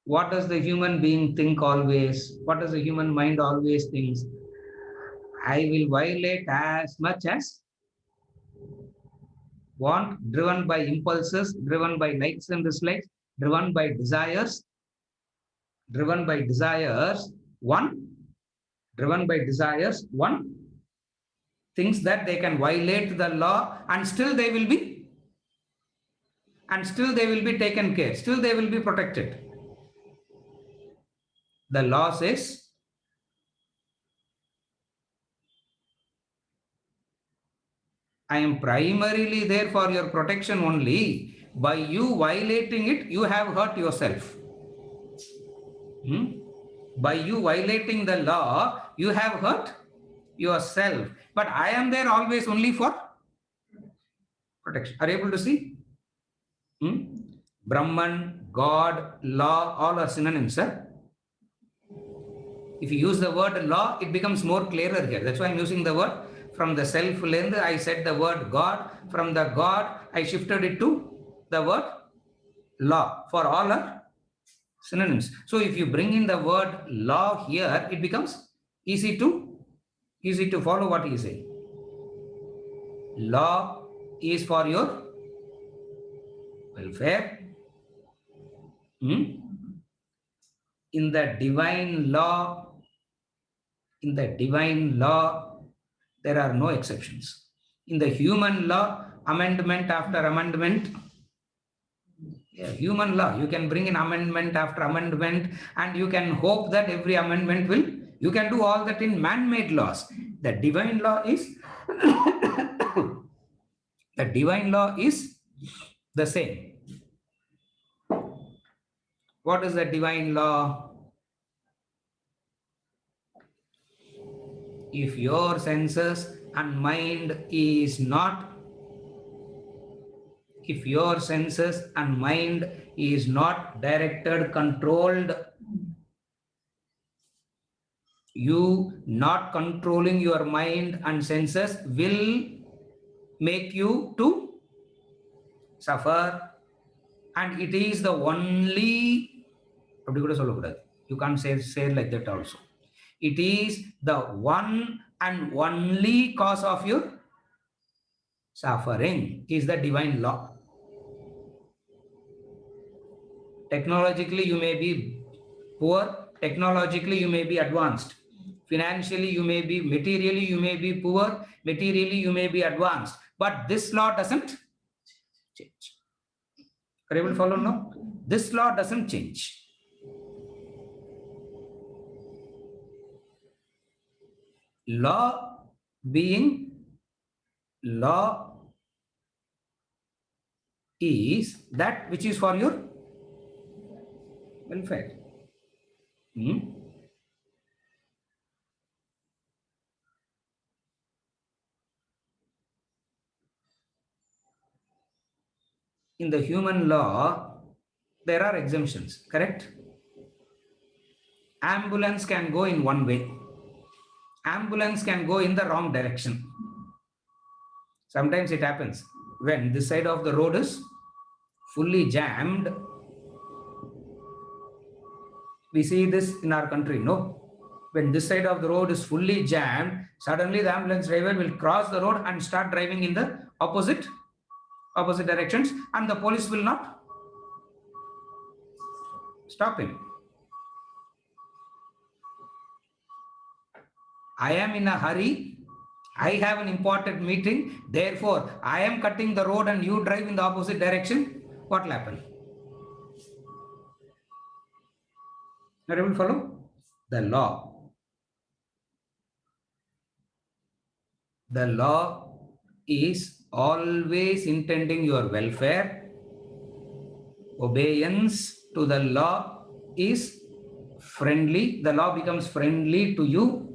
What does the human being think always? What does the human mind always thinks? I will violate as much as want, driven by impulses, driven by likes and dislikes, driven by desires, one thinks that they can violate the law and still they will be taken care, still they will be protected. The law says, I am primarily there for your protection only. By you violating it, you have hurt yourself. By you violating the law, you have hurt yourself. But I am there always only for protection. Are you able to see? Brahman, God, law, all are synonyms, sir. If you use the word law, it becomes more clearer here. That's why I'm using the word. From the self length, I said the word God. From the God, I shifted it to the word law. For all are synonyms. So if you bring in the word law here, it becomes easy to follow what he is saying. Law is for your welfare. In the divine law, In the divine law, there are no exceptions. In the human law, amendment after amendment, human law, you can bring in amendment after amendment, and you can hope that every amendment will, you can do all that in man-made laws. The divine law is, the divine law is the same. What is the divine law? If your senses and mind is not, if your senses and mind is not directed, controlled, you not controlling your mind and senses will make you to suffer. And it is the only, you can't say like that also. It is the one and only cause of your suffering is the divine law. Technologically, you may be poor. Technologically, you may be advanced. Financially, you may be, materially, you may be poor. Materially, you may be advanced. But this law doesn't change. Are you able to follow now? This law doesn't change. Law being, law is that which is for your welfare. In the human law, there are exemptions, correct? Ambulance can go in one way. Ambulance can go in the wrong direction. Sometimes it happens when this side of the road is fully jammed. We see this in our country, no? When this side of the road is fully jammed, suddenly the ambulance driver will cross the road and start driving in the opposite directions, and the police will not stop him. I am in a hurry. I have an important meeting. Therefore, I am cutting the road and you drive in the opposite direction. What will happen? Are you able to follow? The law. The law is always intending your welfare. Obedience to the law is friendly. The law becomes friendly to you.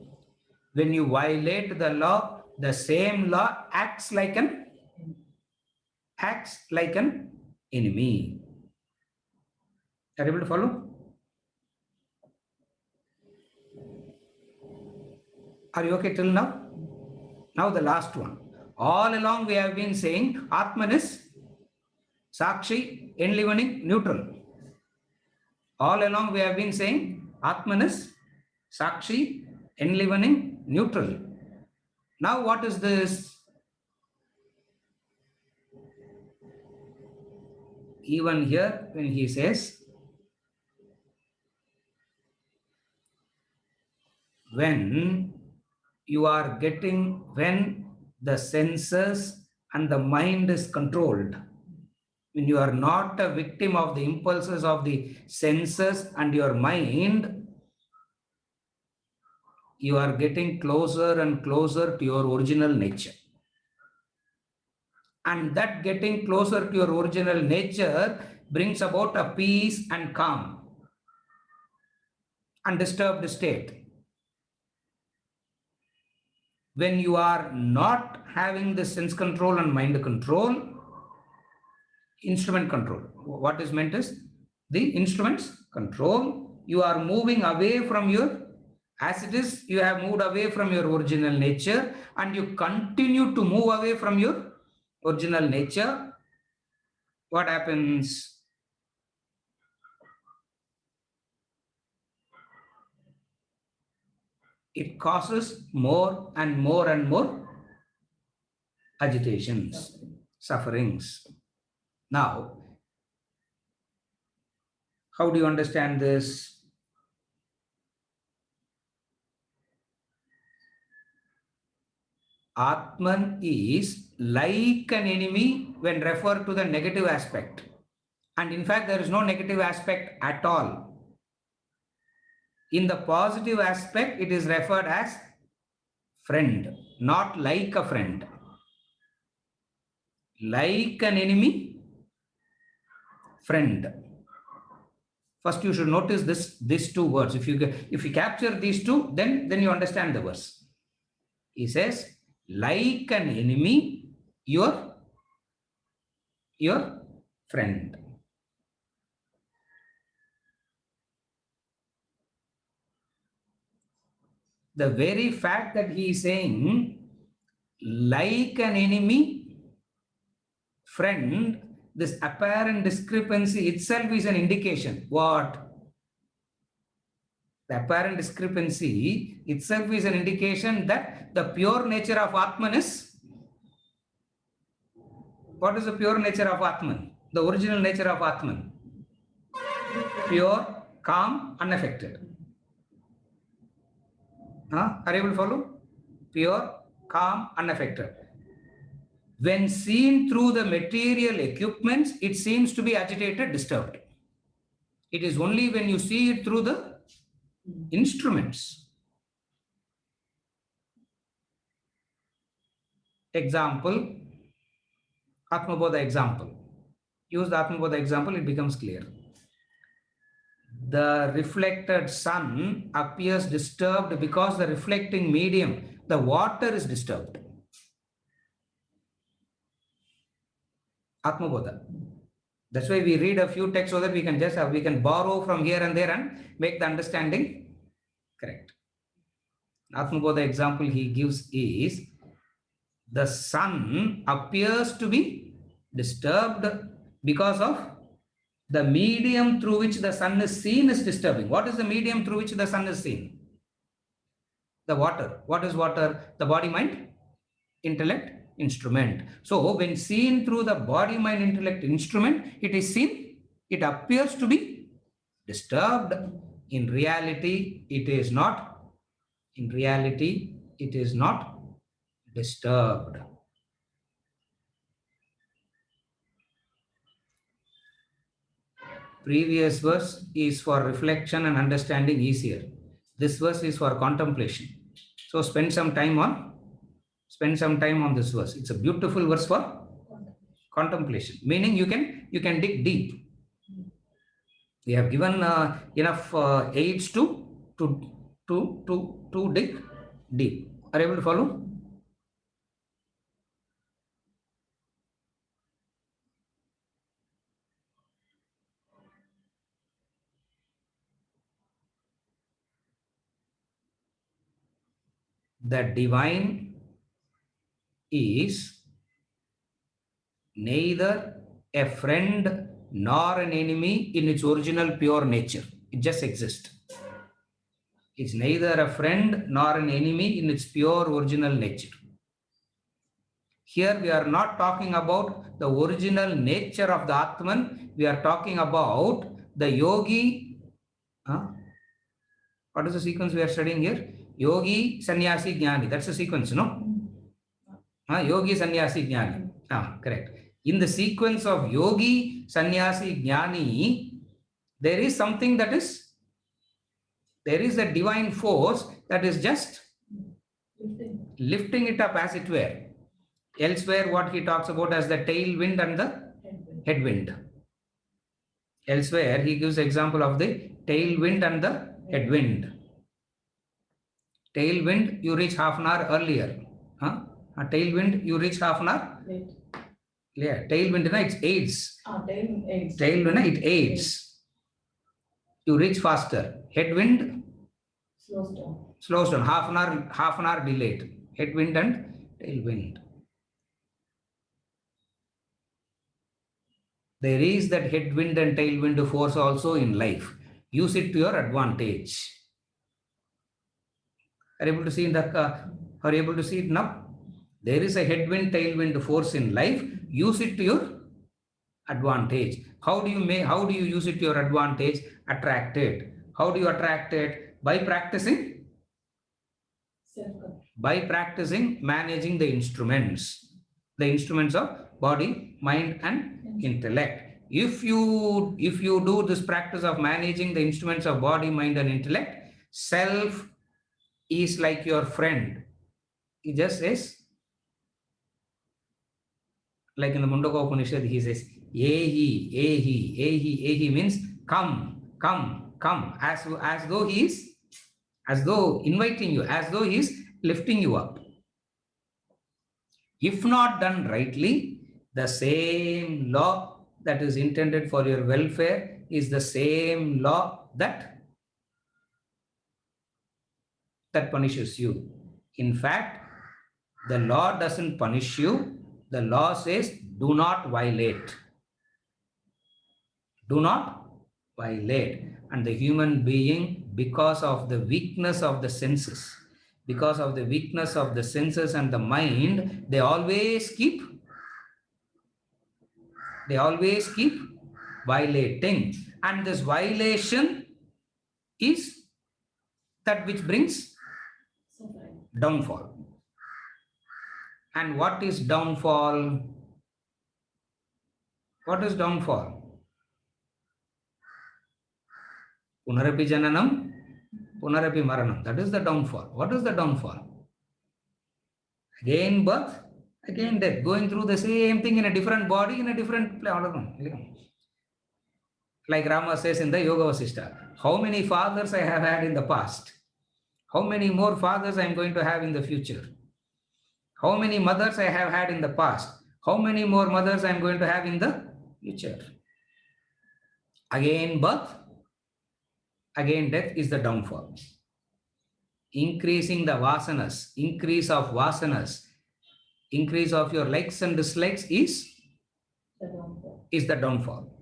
When you violate the law, the same law acts like an enemy. Are you able to follow? Are you okay till now? Now the last one. All along we have been saying Atman is Sakshi, enlivening, neutral. All along we have been saying Atman is Sakshi, enlivening, neutral. Now what is this? Even here when he says, when you are getting, when the senses and the mind is controlled, when you are not a victim of the impulses of the senses and your mind, you are getting closer and closer to your original nature. And that getting closer to your original nature brings about a peace and calm, undisturbed state. When you are not having the sense control and mind control, instrument control. What is meant is the instruments control. You are moving away from your, as it is, you have moved away from your original nature and you continue to move away from your original nature. What happens? It causes more and more and more agitations, sufferings. Now, how do you understand this? Atman is like an enemy when referred to the negative aspect. And in fact, there is no negative aspect at all. In the positive aspect, it is referred as friend, not like a friend. Like an enemy, friend. First, you should notice these two words. If you capture these two, then you understand the verse. He says, like an enemy, your friend. The very fact that he is saying, like an enemy, friend, this apparent discrepancy itself is an indication. What? The apparent discrepancy itself is an indication that the pure nature of Atman is. What is the pure nature of Atman? The original nature of Atman? Pure, calm, unaffected. Are you able to follow? Pure, calm, unaffected. When seen through the material equipments, it seems to be agitated, disturbed. It is only when you see it through the instruments. Example, Atmabodha example. Use the Atmabodha example, it becomes clear. The reflected sun appears disturbed because the reflecting medium, the water, is disturbed. Atmabodha. That's why we read a few texts so that we can borrow from here and there and make the understanding correct. Atmabodha example he gives is, the sun appears to be disturbed because of the medium through which the sun is seen is disturbing. What is the medium through which the sun is seen? The water. What is water? The body, mind, intellect, instrument. So when seen through the body, mind, intellect, instrument, it is seen, it appears to be disturbed. In reality, it is not. In reality, it is not disturbed. Previous verse is for reflection and understanding easier. This verse is for contemplation. So spend some time on this verse. It's a beautiful verse for contemplation. Meaning you can dig deep. We have given enough aids to dig deep. Are you able to follow? The divine is neither a friend nor an enemy in its original pure nature. It just exists. It's neither a friend nor an enemy in its pure original nature. Here we are not talking about the original nature of the Atman. We are talking about the yogi. What is the sequence we are studying here? Yogi, Sannyasi, Jnani. That's the sequence, no? Yogi, Sannyasi, Jnani. Correct. In the sequence of Yogi, Sannyasi, Jnani, there is something that is, there is a divine force that is just lifting it up, as it were. Elsewhere, what he talks about as the tailwind and the headwind. Elsewhere, he gives example of the tailwind and the headwind. Tailwind, you reach half an hour earlier. A tailwind, you reach half an hour late. Yeah, tailwind, it aids. Tailwind, it aids. You reach faster. Headwind slows down. Half an hour delayed. Headwind and tailwind. There is that headwind and tailwind force also in life. Use it to your advantage. Are you able to see are you able to see it now? There is a headwind, tailwind force in life. Use it to your advantage. How do you use it to your advantage? Attract it. How do you attract it? By practicing Self-control. by practicing managing the instruments of body, mind, and intellect. If you do this practice of managing the instruments of body, mind, and intellect, self is like your friend. He just says, like in the Mundaka Upanishad, he says, Ehi, Ehi, Ehi, Ehi means come, come, come, as though he is, as though inviting you, as though he is lifting you up. If not done rightly, the same law that is intended for your welfare is the same law that punishes you. In fact, the law doesn't punish you. The law says, do not violate. Do not violate. And the human being, because of the weakness of the senses, and the mind, they always keep violating. And this violation is that which brings Suffering. downfall. And what is downfall? What is downfall? Punarapi jananam, punarapi maranam. That is the downfall. What is the downfall? Again birth, again death. Going through the same thing in a different body, in a different place. Like Rama says in the Yoga Vasishtha, how many fathers I have had in the past? How many more fathers I am going to have in the future? How many mothers I have had in the past? How many more mothers I am going to have in the future? Again birth, again death is the downfall. Increasing the vasanas, increase of vasanas, increase of your likes and dislikes is the downfall.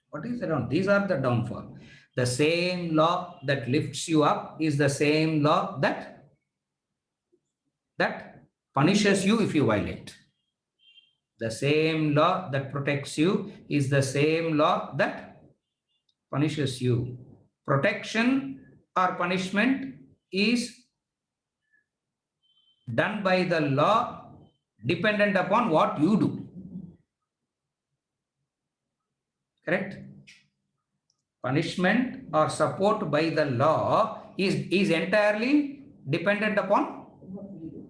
What is the downfall? These are the downfall. The same law that lifts you up is the same law that punishes you if you violate. The same law that protects you is the same law that punishes you. Protection or punishment is done by the law dependent upon what you do. Correct? Punishment or support by the law is entirely dependent upon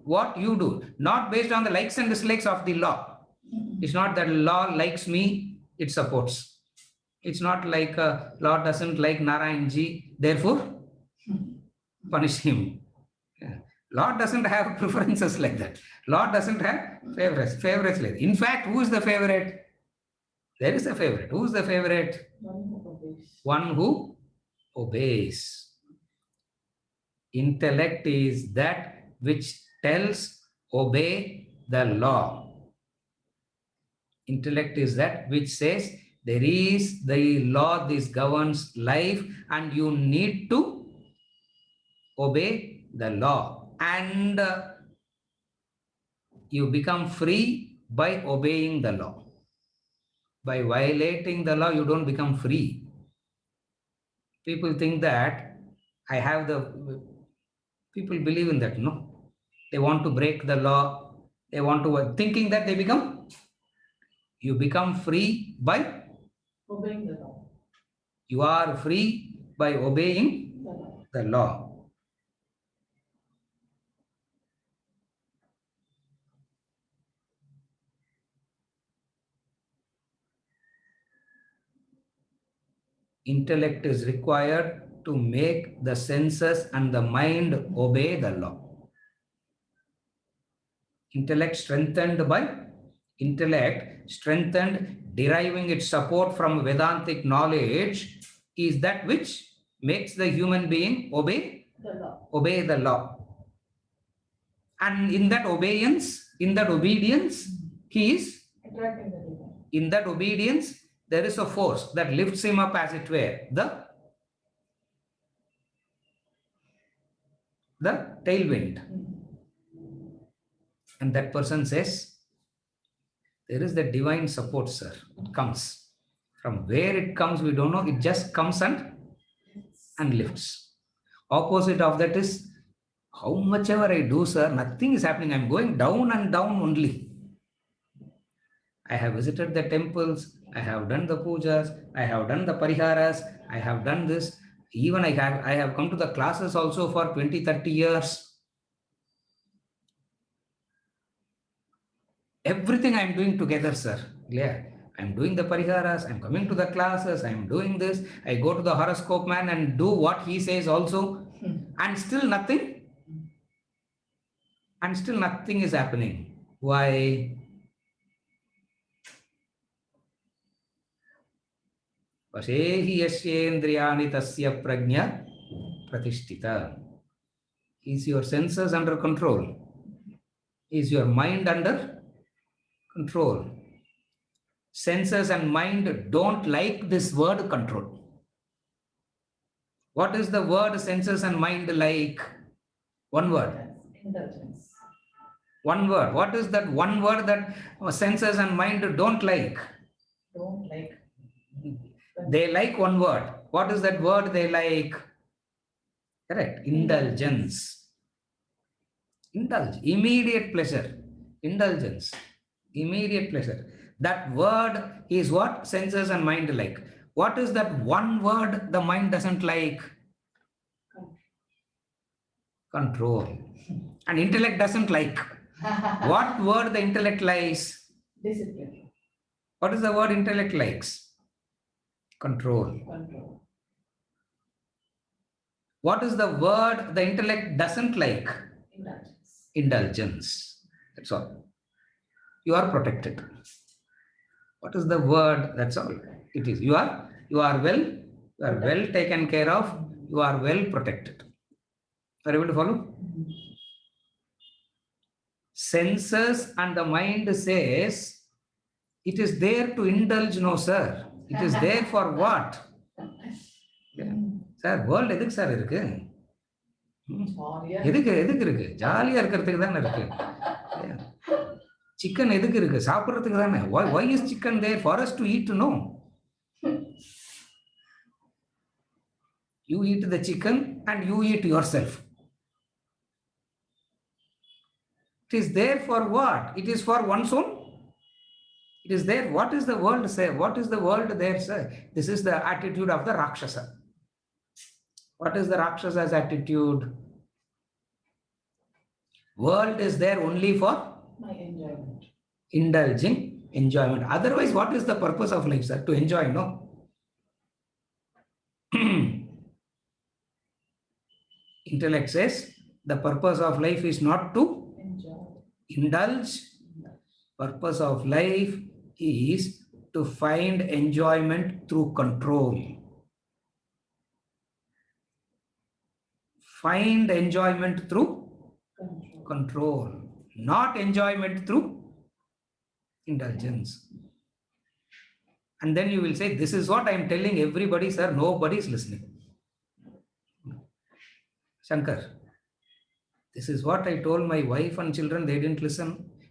what you do, not based on the likes and dislikes of the law. It's not that law likes me, it supports. It's not like law doesn't like Narayanji, therefore punish him. Yeah. Law doesn't have preferences like that. Law doesn't have favorites like that. In fact, who is the favorite? There is a favorite. Who is the favorite? One who obeys. Intellect is that which tells obey the law. Intellect is that which says there is the law, this governs life, and you need to obey the law. And you become free by obeying the law. By violating the law, you don't become free. People think that people believe in that, no? They want to break the law. They want to, thinking that you become free by Obeying the law. You are free by obeying the law. Intellect is required to make the senses and the mind obey the law. Intellect strengthened, deriving its support from Vedantic knowledge, is that which makes the human being obey the law. And in that obedience, he is Attracting the divine. in that obedience, there is a force that lifts him up, as it were, the tailwind. And that person says, there is the divine support, sir. It comes. From where it comes, we don't know. It just comes and lifts. Opposite of that is How much ever I do, sir, nothing is happening. I'm going down and down only. I have visited the temples. I have done the pujas. I have done the pariharas. I have done this. Even I have come to the classes also for 20, 30 years. Everything I'm doing together, sir. Yeah. I'm doing the pariharas. I'm coming to the classes. I'm doing this. I go to the horoscope man and do what he says also. And still nothing. And still nothing is happening. Why? Vasehi yasyendriyani tasya prajna pratishtita. Is your senses under control? Is your mind under control? Senses and mind don't like this word control. What is the word senses and mind like? One word. Indulgence. One word. What is that one word that senses and mind don't like? Don't like. They like one word. What is that word they like? Correct. Indulgence. Indulge. Immediate pleasure. Indulgence. Immediate pleasure. That word is what senses and mind like. What is that one word the mind doesn't like? Control. And intellect doesn't like. What word the intellect likes? Discipline. What is the word intellect likes? Control. Control. What is the word the intellect doesn't like? Indulgence. Indulgence. That's all. You are protected. What is the word? That's all. It is. You are well taken care of. You are well protected. Are you able to follow? Senses and the mind says it is there to indulge. No, sir. It is there for what? Sir, world எதுக்கு sir இருக்கு? எதுக்கு இருக்கு? ஜாலியா இருக்கிறதுக்கு தானே இருக்கு. Chicken எதுக்கு இருக்கு? சாப்பிடுறதுக்கு தானே. Why is chicken there? For us to eat, no. You eat the chicken and you eat yourself. It is there for what? It is for one's own. It is there. What is the world say? What is the world there, sir? This is the attitude of the Rakshasa. What is the Rakshasa's attitude? World is there only for My enjoyment. indulging, enjoyment. Otherwise, what is the purpose of life, sir? To enjoy, no? Intellect says the purpose of life is not to Enjoy. indulge. Purpose of life is to find enjoyment through control. Find enjoyment through control, not enjoyment through indulgence. And then you will say, this is what I am telling everybody, sir. Nobody is listening. Shankar, this is what I told my wife and children. They didn't listen.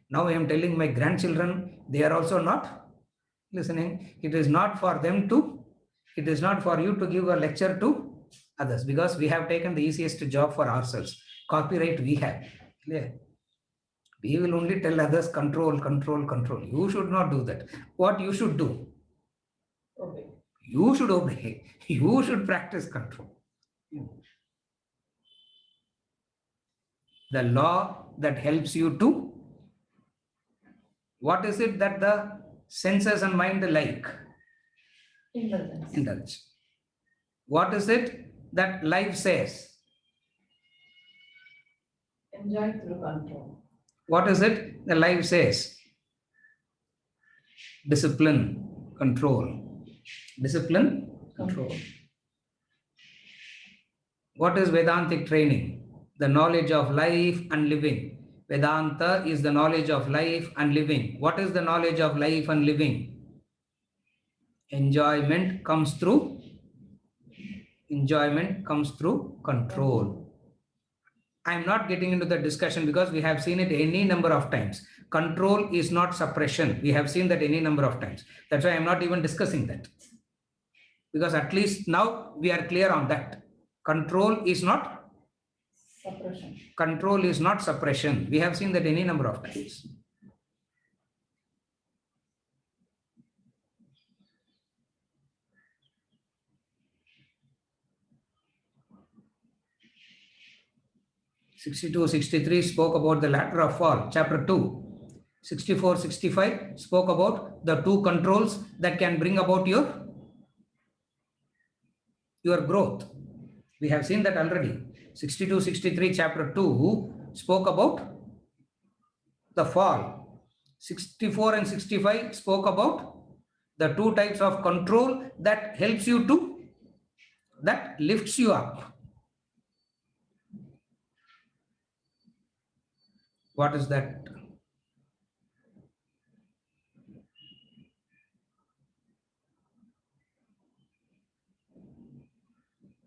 Now I am telling my grandchildren. They are also not listening. It is not for them to, it is not for you to give a lecture to others, because we have taken the easiest job for ourselves. Copyright we have. Clear? We will only tell others control, control, control. You should not do that. What you should do? Obey. You should obey. You should practice control. The law that helps you to, what is it that the senses and mind like? Indulgence. Indulge. What is it that life says? Enjoy through control. What is it the life says? Discipline, control. Discipline, control. What is Vedantic training? The knowledge of life and living. Vedanta is the knowledge of life and living. What is the knowledge of life and living? Enjoyment comes through control. I am not getting into the discussion because we have seen it any number of times. Control is not suppression. We have seen that any number of times. That's why I am not even discussing that. Because at least now we are clear on that. Control is not Suppression. Control is not suppression. We have seen that any number of times. (62, 63) spoke about the ladder of fall, chapter 2. 64, 65 spoke about the two controls that can bring about your growth. We have seen that already. 62, 63, chapter 2 spoke about the fall. 64 and 65 spoke about the two types of control that helps you to, that lifts you up. What is that?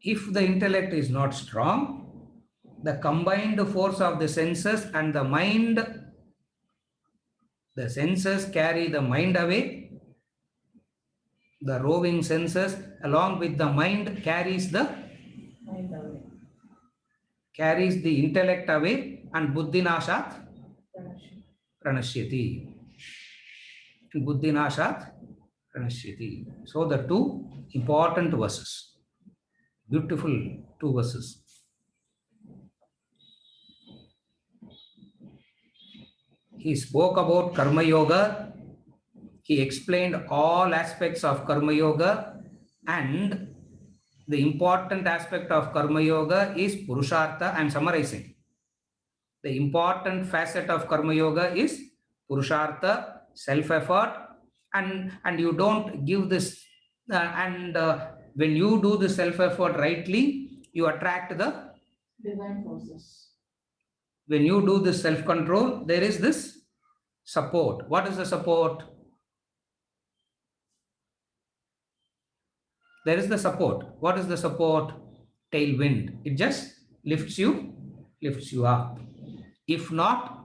If the intellect is not strong, the combined force of the senses and the mind, the senses carry the mind away. The roving senses along with the mind carries the intellect away, and buddhinashat pranashyati. Buddhinashat pranashyati. So the two important verses, beautiful two verses. He spoke about Karma Yoga. He explained all aspects of Karma Yoga, and the important aspect of Karma Yoga is Purushartha. I am summarizing. The important facet of Karma Yoga is Purushartha, self-effort, and you don't give this, when you do the self-effort rightly, you attract the Divine forces. When you do this self-control, there is this support. What is the support? There is the support. What is the support? Tailwind. It just lifts you up. If not,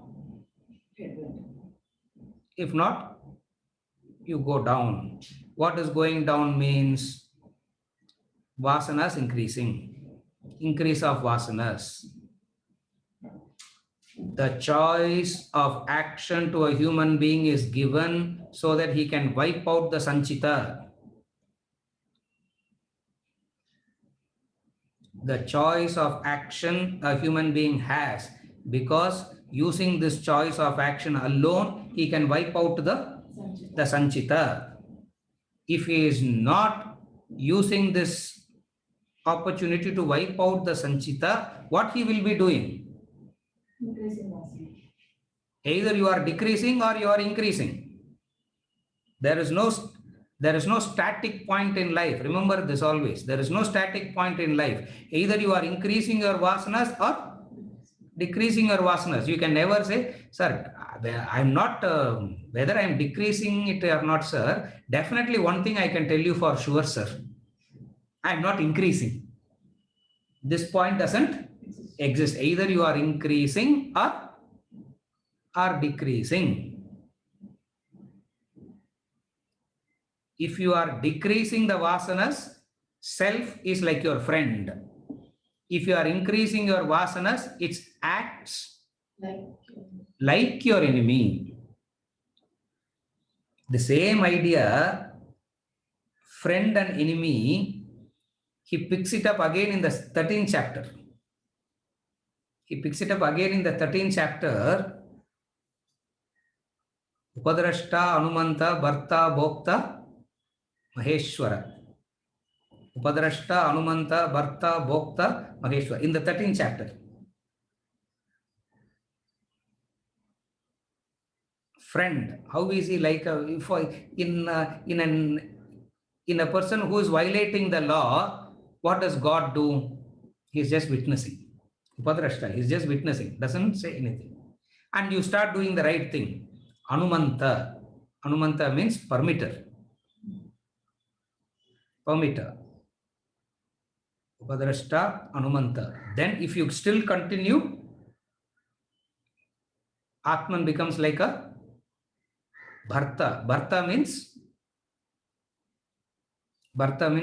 you go down. What is going down means? Vasanas increasing. Increase of vasanas. The choice of action to a human being is given so that he can wipe out the sanchita. The choice of action a human being has, because using this choice of action alone, he can wipe out the sanchita. If he is not using this opportunity to wipe out the sanchita, what he will be doing? Either you are decreasing or you are increasing. There is no static point in life. Remember this always. There is no static point in life. Either you are increasing your vasanas or decreasing your vasanas. You can never say, sir, I'm not, whether I'm decreasing it or not, sir. Definitely one thing I can tell you for sure, sir. I'm not increasing. This point doesn't exist. Either you are increasing or decreasing. If you are decreasing the vasanas, self is like your friend. If you are increasing your vasanas, it acts like your enemy. The same idea, friend and enemy, he picks it up again in the 13th chapter. He picks it up again in the 13th chapter. Upadrashta, Anumanta, Bharta, Bhokta, Maheshwara. Upadrashta, Anumanta, Bharta, Bhokta, Maheshwara. In the 13th chapter. Friend, how is he like in a person who is violating the law? What does God do? He is just witnessing. Upadrashta, he is just witnessing, doesn't say anything. And you start doing the right thing. Anumanta. Anumanta means permitter. Permitter. Upadrashta, Anumanta. Then if you still continue, Atman becomes like a Bharta. Bharta means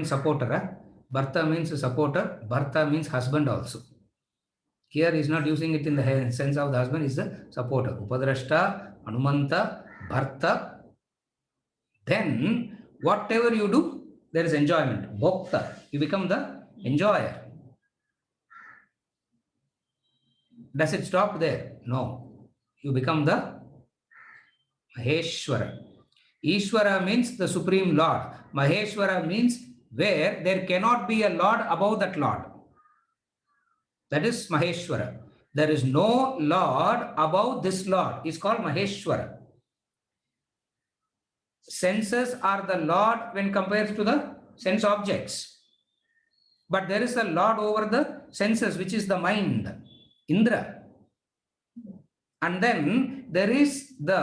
supporter. Bharta means supporter. Bharta means husband also. Here he's not using it in the sense of the husband, is the supporter. Upadrashta, Hanumanta, Bharta. Then whatever you do, there is enjoyment. Bhokta, you become the enjoyer. Does it stop there? No. You become the Maheshwara. Ishvara means the Supreme Lord. Maheshwara means where there cannot be a Lord above that Lord. That is Maheshwara. There is no Lord above this Lord. It's called Maheshwara. Senses are the Lord when compared to the sense objects. But there is a Lord over the senses, which is the mind, Indra. And then there is the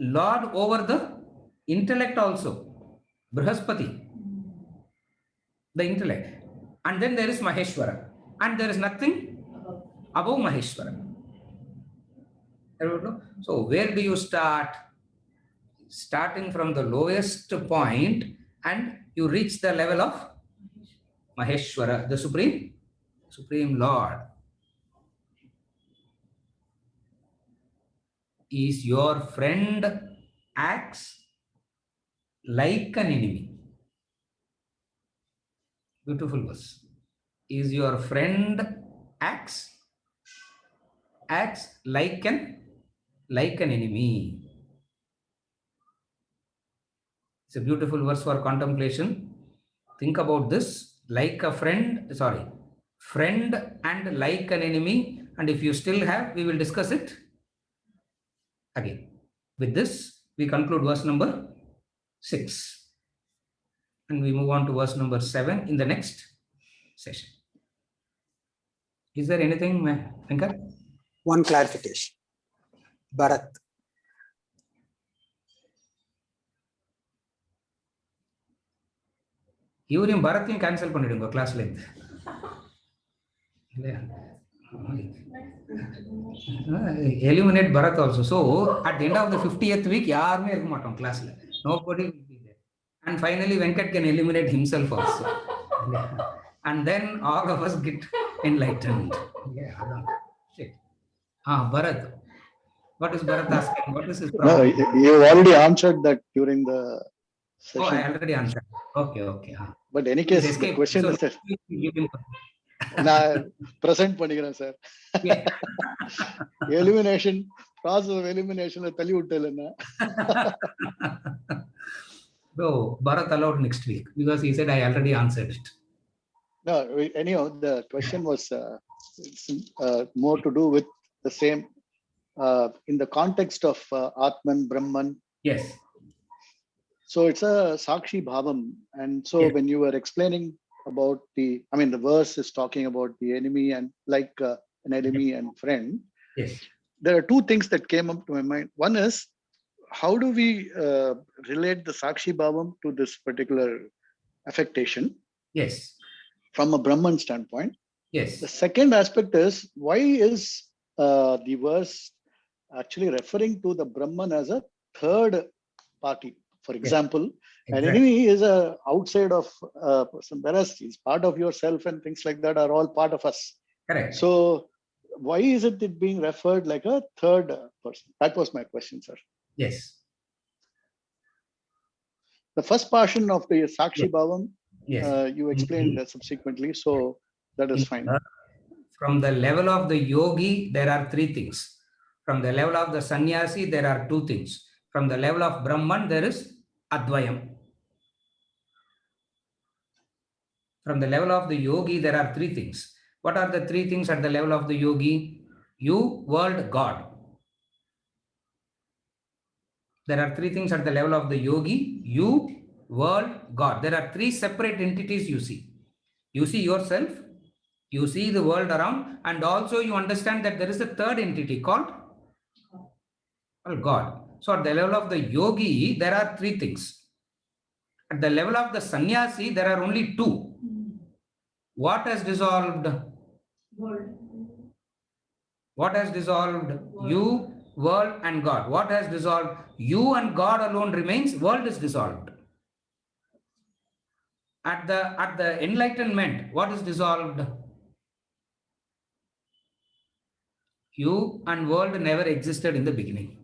Lord over the intellect also, Brihaspati, the intellect. And then there is Maheshwara. And there is nothing above Maheshwara. So where do you start? Starting from the lowest point and you reach the level of Maheshwara, the Supreme Lord. Is your friend acts like an enemy? Beautiful verse. Is your friend acts like an enemy? It's a beautiful verse for contemplation. Think about this. Like a friend, friend and like an enemy. And if you still have, we will discuss it again. With this, we conclude verse number 6. And we move on to verse number 7 in the next session. Is there anything, Venkat? One clarification. Bharat. இவரையும் பரத்தையும் cancel பண்ணிடுங்க கிளாஸ்ல இருந்து இல்லையா eliminate Bharat also. So at the end of the 50th week யாருமே இருக்க மாட்டோம் கிளாஸ்ல. Nobody will be there. And finally Venkat can eliminate himself also. And then all of us get enlightened. Bharat. What is Bharat asking? What is his problem? No, you already answered that during the session. Oh, I already answered. Okay. But in any case, the question is that நான் present பண்ணிக்கிறேன் sir. Elimination, process of elimination தள்ளி விட்டேன்னா. So Bharat allowed next week because he said I already answered it. No, anyhow, the question was more to do with the same in the context of Atman, Brahman. Yes. So it's a Sakshi Bhavam. And so Yes. when you were explaining about the verse is talking about the enemy and like an enemy and friend. Yes. There are two things that came up to my mind. One is, how do we relate the Sakshi Bhavam to this particular affectation? Yes. From a Brahman standpoint. Yes. The second aspect is, why is the verse actually referring to the Brahman as a third party? For example, an enemy is a outside of person, whereas he's part of yourself and things like that are all part of us. Correct. So why is it being referred like a third person? That was my question, sir. Yes. The first portion of the Sakshi Bhavam, Yes. you explained subsequently, so that is fine. From the level of the yogi, there are 3 things. From the level of the sannyasi, there are 2 things. From the level of Brahman, there is Advayam. From the level of the yogi, there are 3 things. What are the 3 things at the level of the yogi? You, world, God. There are 3 things at the level of the yogi. You, world, God. There are 3 separate entities you see. You see yourself, you see the world around, and also you understand that there is a third entity called God. So at the level of the yogi, there are 3 things. At the level of the sannyasi, there are only 2. What has dissolved? World. What has dissolved? You, world, and God. What has dissolved? You and God alone remains. World is dissolved. At the enlightenment, what is dissolved? You and world never existed in the beginning.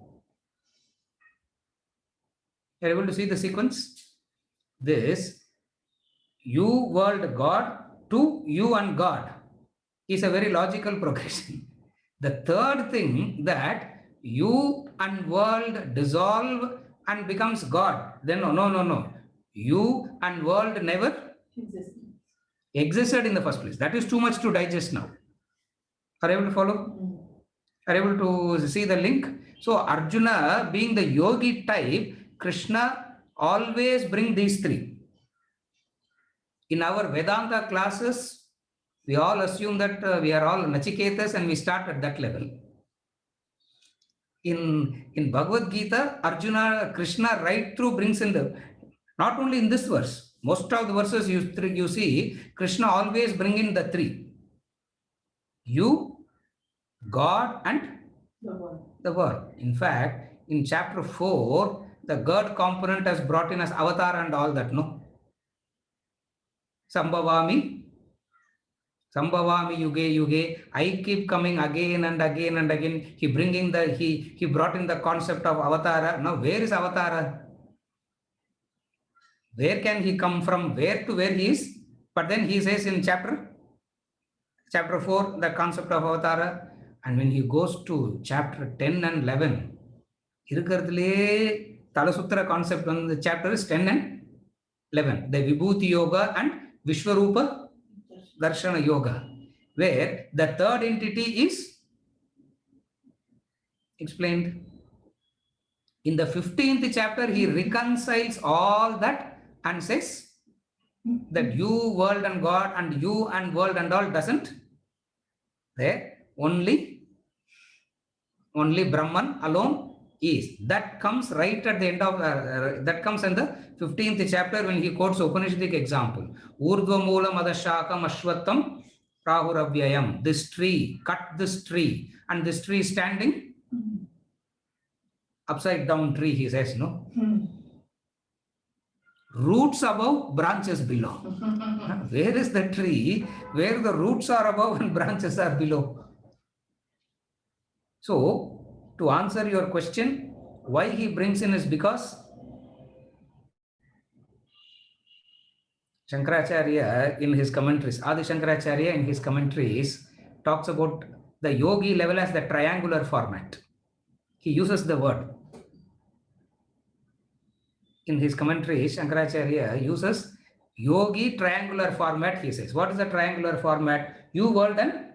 You're able to see the sequence? This you, world, God to you and God is a very logical progression. The third thing that you and world dissolve and becomes God. Then no. You and world never existed in the first place. That is too much to digest now. Are you able to follow? Are you able to see the link? So Arjuna, being the yogi type, Krishna always bring these three. In our Vedanta classes, we all assume that we are all Nachiketas and we start at that level. In Bhagavad Gita, Arjuna, Krishna right through brings in the, not only in this verse, most of the verses you see, Krishna always bring in the three. You, God and the world. In fact, in chapter 4, the God component has brought in as avatar and all that, no? Sambhavami yuge. I keep coming again and again and again. He brought in the concept of avatara. Now, where is avatara? Where can he come from? Where to where he is? But then he says in chapter 4, the concept of avatara. And when he goes to chapter 10 and 11, Talasutra concept on the chapters 10 and 11, the Vibhuti Yoga and Vishwarupa Darshana Yoga, where the third entity is explained. In the 15th chapter, he reconciles all that and says that you, world and God, and you and world and all doesn't there. Only Brahman alone is. That comes right at the end of, that comes in the 15th chapter when he quotes Upanishadic example. Urdhva Moolam Adashakam Ashwattam Rahuravyayam. This tree, cut this tree, and this tree standing upside down tree, he says, no? Roots above, branches below. Where is the tree where the roots are above and branches are below? So, to answer your question, why he brings in is because Shankaracharya in his commentaries, Adi Shankaracharya in his commentaries talks about the yogi level as the triangular format. He uses the word. In his commentaries, Shankaracharya uses yogi triangular format, he says. What is the triangular format? You, world and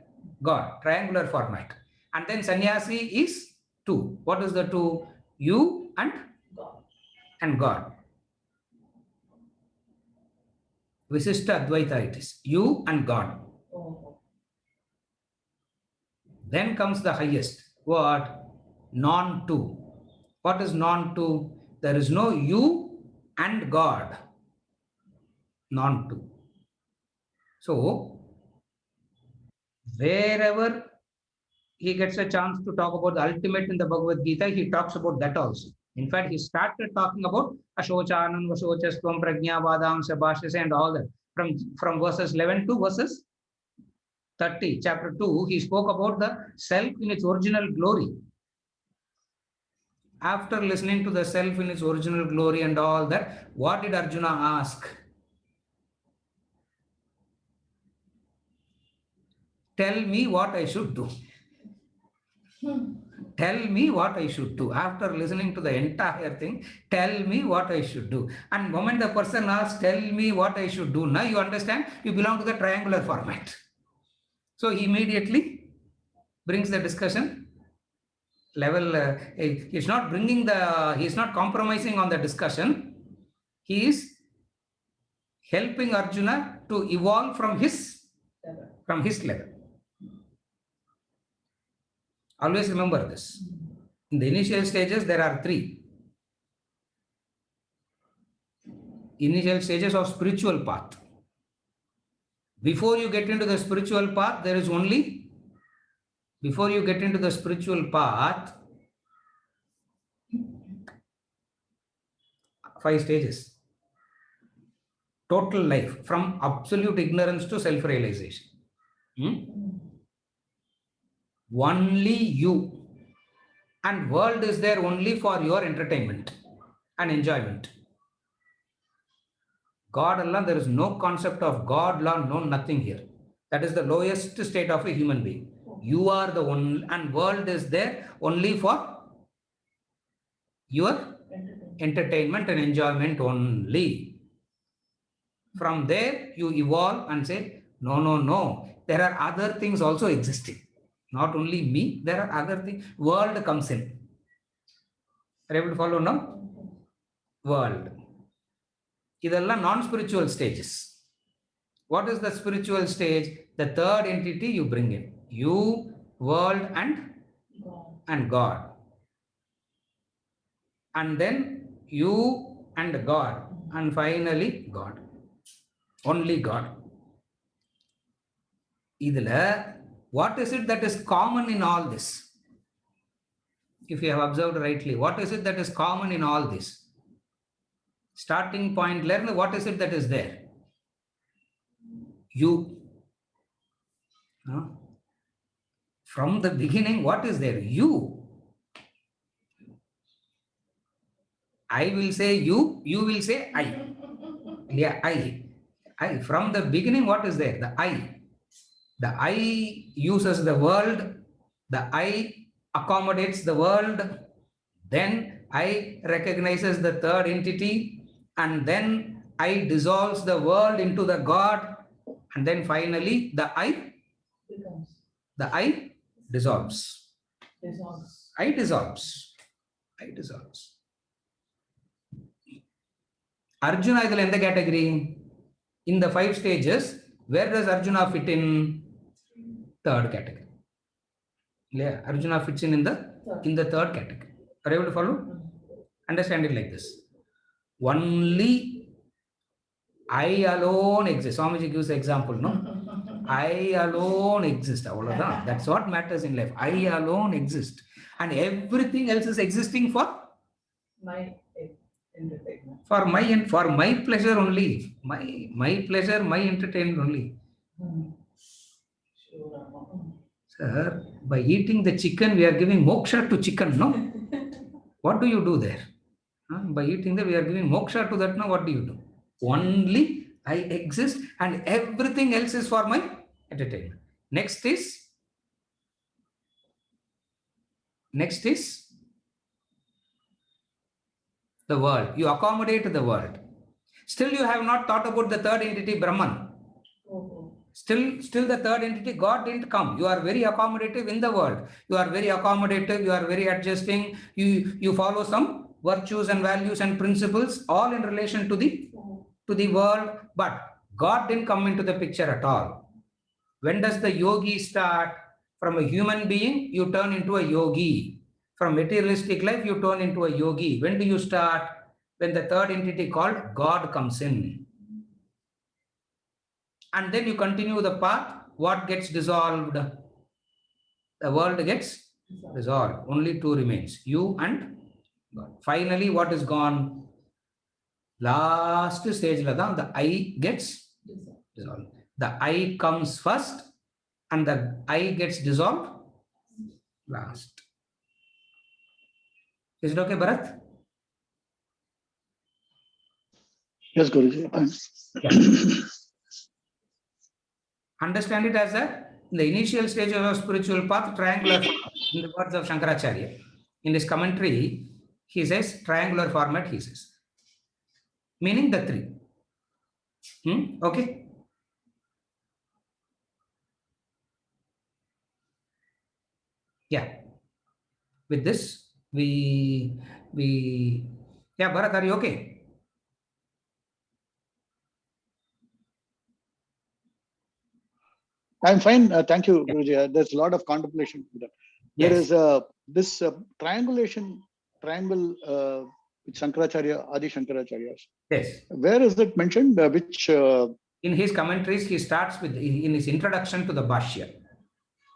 God, triangular format. And then sannyasi is two. What is the two? You and God. Visishta Advaita it is. You and God. Then comes the highest. What? Non-two. What is non-two? There is no you and God. Non-two. So, wherever he gets a chance to talk about the ultimate in the Bhagavad Gita, he talks about that also. In fact, he started talking about Ashochanam, Vasochastvam, Prajnavadam, Sabhashis and all that. From verses 11 to verses 30, chapter 2, he spoke about the self in its original glory. After listening to the self in its original glory and all that, what did Arjuna ask? Tell me what I should do. Tell me what I should do. After listening to the entire thing, tell me what I should do. And the moment the person asks, tell me what I should do, now you understand, you belong to the triangular format. So he immediately brings the discussion level. He's not compromising on the discussion. He is helping Arjuna to evolve from his level. Always remember this. In the initial stages, there are three. Initial stages of spiritual path. Before you get into the spiritual path, there is only, before you get into the spiritual path, 5 stages. Total life, from absolute ignorance to self-realization. only you. And world is there only for your entertainment and enjoyment. God Allah, there is no concept of God, law, no nothing here. That is the lowest state of a human being. You are the one, and world is there only for your entertainment and enjoyment only. From there, you evolve and say, no, no, no. There are other things also existing. Not only me, there are other things. World comes in. Are you able to follow now? World. Idella non-spiritual stages. What is the spiritual stage? The third entity you bring in. You, world, and God. And then you and God. And finally, God. Only God. Idhula, what is it that is common in all this? If you have observed rightly, what is it that is common in all this? Starting point, learn what is it that is there? You. From the beginning, what is there? You. I will say you, you will say I. Yeah, I. From the beginning, what is there? The I. The I uses the world. The I accommodates the world. Then I recognizes the third entity. And then I dissolves the world into the God. And then finally, the I dissolves. I dissolves. Arjuna is in the category. In the 5 stages, where does Arjuna fit in? Third category. Yeah, Arjuna fits in the third category. Are you able to follow? Understand it like this. Only I alone exists. Swamiji gives the example, no? I alone exist. That's what matters in life. I alone exist. And everything else is existing for? My entertainment. For my pleasure only. My pleasure, my entertainment only. Sir, by eating the chicken, we are giving moksha to chicken, no? What do you do there? By eating we are giving moksha to that, no? What do you do? Only I exist and everything else is for my entertainment. Next is the world. You accommodate the world. Still you have not thought about the third entity, Brahman. Still the third entity, God didn't come. You are very accommodative in the world. You are very accommodative. You are very adjusting. You follow some virtues and values and principles, all in relation to the world. But God didn't come into the picture at all. When does the yogi start? From a human being, you turn into a yogi. From materialistic life, you turn into a yogi. When do you start? When the third entity called God comes in. And then you continue the path. What gets dissolved? The world gets dissolved. Only 2 remains. You and God. Finally, what is gone? Last stage, the I gets dissolved. The I comes first and the I gets dissolved last. Is it okay, Bharat? Yes, Guruji. Thanks. Yeah. Understand it as in the initial stage of a spiritual path, triangular format, in the words of Shankaracharya. In his commentary, he says triangular format, he says. Meaning the 3. Okay? Yeah. With this, yeah, Bharat, are you okay? I'm fine. Thank you, Guruji. There's a lot of contemplation. There Yes. is this triangle with Shankaracharya, Adi Shankaracharya. Yes. Where is it mentioned? Which? In his commentaries, he starts with, in his introduction to the Bhashya.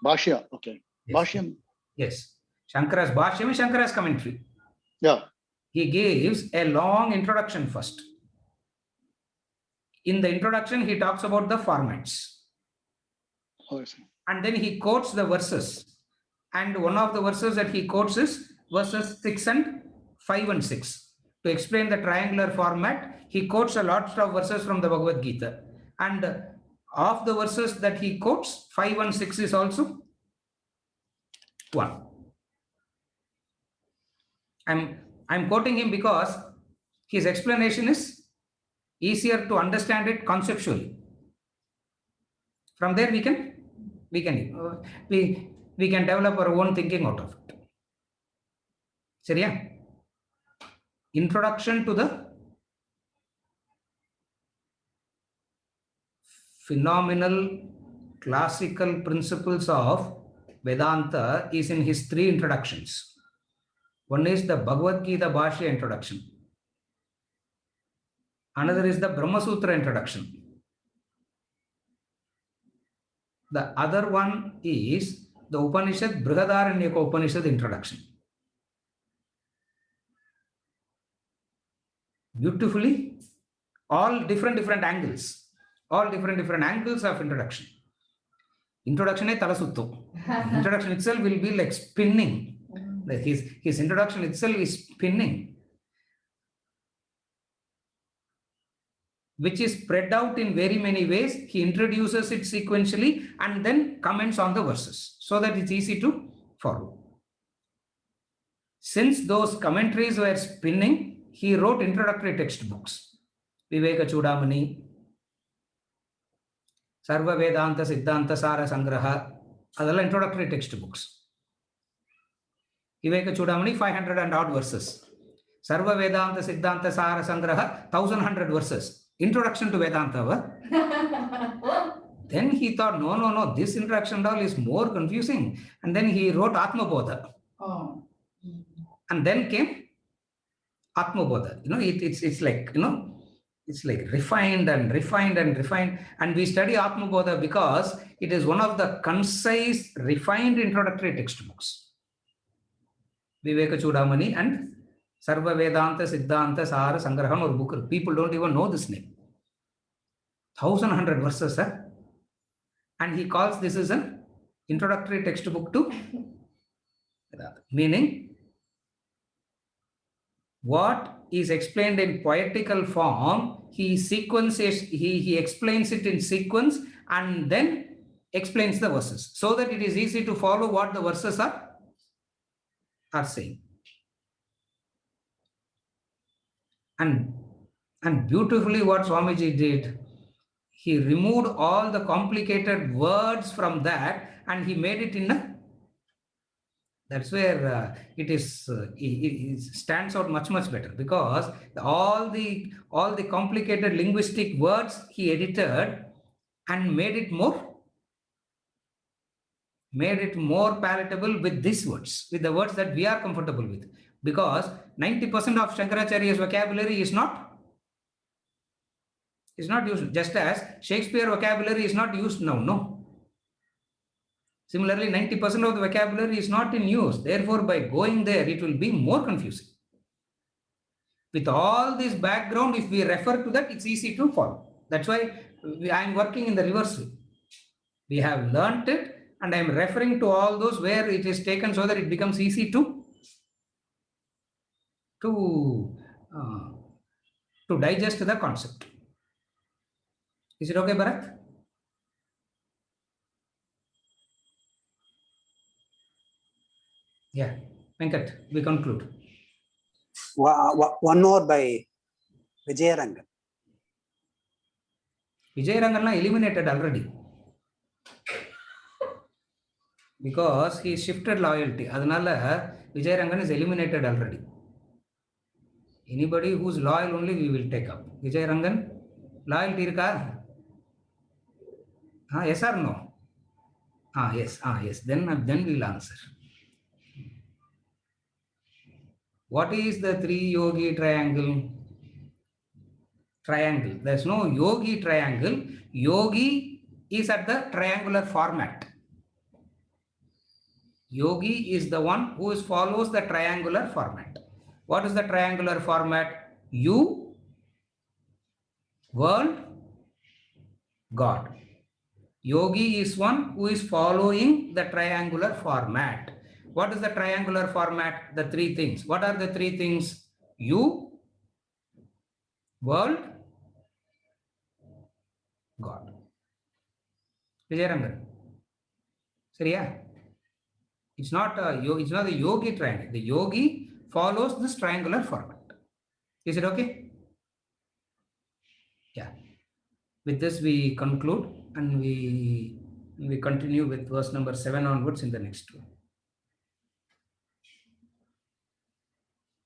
Bhashya, okay. Yes. Bhashyam. Yes. Shankara's Bhashyam is Shankara's commentary. Yeah. He gives a long introduction first. In the introduction, he talks about the formats. Oh, I see. And then he quotes the verses And one of the verses that he quotes is verses 6 and 5 and 6. To explain the triangular format, he quotes a lot of verses from the Bhagavad Gita. And of the verses that he quotes, 5 and 6 is also one. I'm quoting him because his explanation is easier to understand it conceptually. From there we can develop our own thinking out of it. Seriya? Introduction to the phenomenal classical principles of Vedanta is in his 3 introductions. One is the Bhagavad Gita Bhashya introduction. Another is the Brahma Sutra introduction. The other one is the Upanishad, Brihadaranyaka Upanishad introduction. Beautifully, all different angles. All different angles of introduction. Introduction is talasutto. Introduction itself will be like spinning. His introduction itself is spinning, which is spread out in very many ways. He introduces it sequentially and then comments on the verses so that it's easy to follow. Since those commentaries were spinning, he wrote introductory textbooks. Viveka Chudamani, Sarva Vedanta Siddhanta Sara Sangraha, other introductory textbooks. Viveka Chudamani, 500 and odd verses. Sarva Vedanta Siddhanta Sara Sangraha, 1100 verses. Introduction to Vedanta. Then he thought, no, this introduction all is more confusing. And then he wrote Atma Bodha. Oh. And then came Atma Bodha. It's like, it's like refined. And we study Atma Bodha because it is one of the concise, refined introductory textbooks. Viveka Chudamani and Sarva Vedanta Siddhanta Sara Sangrahan or book. People don't even know this name. 1100 verses, sir. And he calls this as an introductory textbook to Vedanta. Meaning, what is explained in poetical form, he explains it in sequence and then explains the verses so that it is easy to follow what the verses are saying. And beautifully what Swamiji did, he removed all the complicated words from that and he made it in a, that's where it stands out much better, because all the complicated linguistic words he edited and made it more palatable with these words, with the words that we are comfortable with. Because 90% of Shankaracharya's vocabulary is not used, just as Shakespeare vocabulary is not used now. No. Similarly, 90% of the vocabulary is not in use. Therefore, by going there, it will be more confusing. With all this background, if we refer to that, it's easy to follow. That's why I am working in the reverse way. We have learnt it, and I am referring to all those where it is taken so that it becomes easy to digest the concept. Is it okay, Bharat? Yeah, Venkat, we conclude. One more by Vijayarangan. Vijayarangan eliminated already. Because he shifted loyalty. Adanala Vijayarangan is eliminated already. Anybody who's loyal only we will take up. Vijayarangan, loyalty irka? Yes or no? Yes. Then we will answer. What is the 3-yogi triangle? There's no yogi triangle. Yogi is at the triangular format. Yogi is the one who follows the triangular format. What is the triangular format? You, world, God. Yogi is one who is following the triangular format. What is the triangular format? The three things. What are the three things? You, world, God. Vijayarangan. Seriya? It's not a yogi triangle. The yogi follows this triangular format. Is it okay? Yeah. With this we conclude and we continue with verse number 7 onwards in the next one.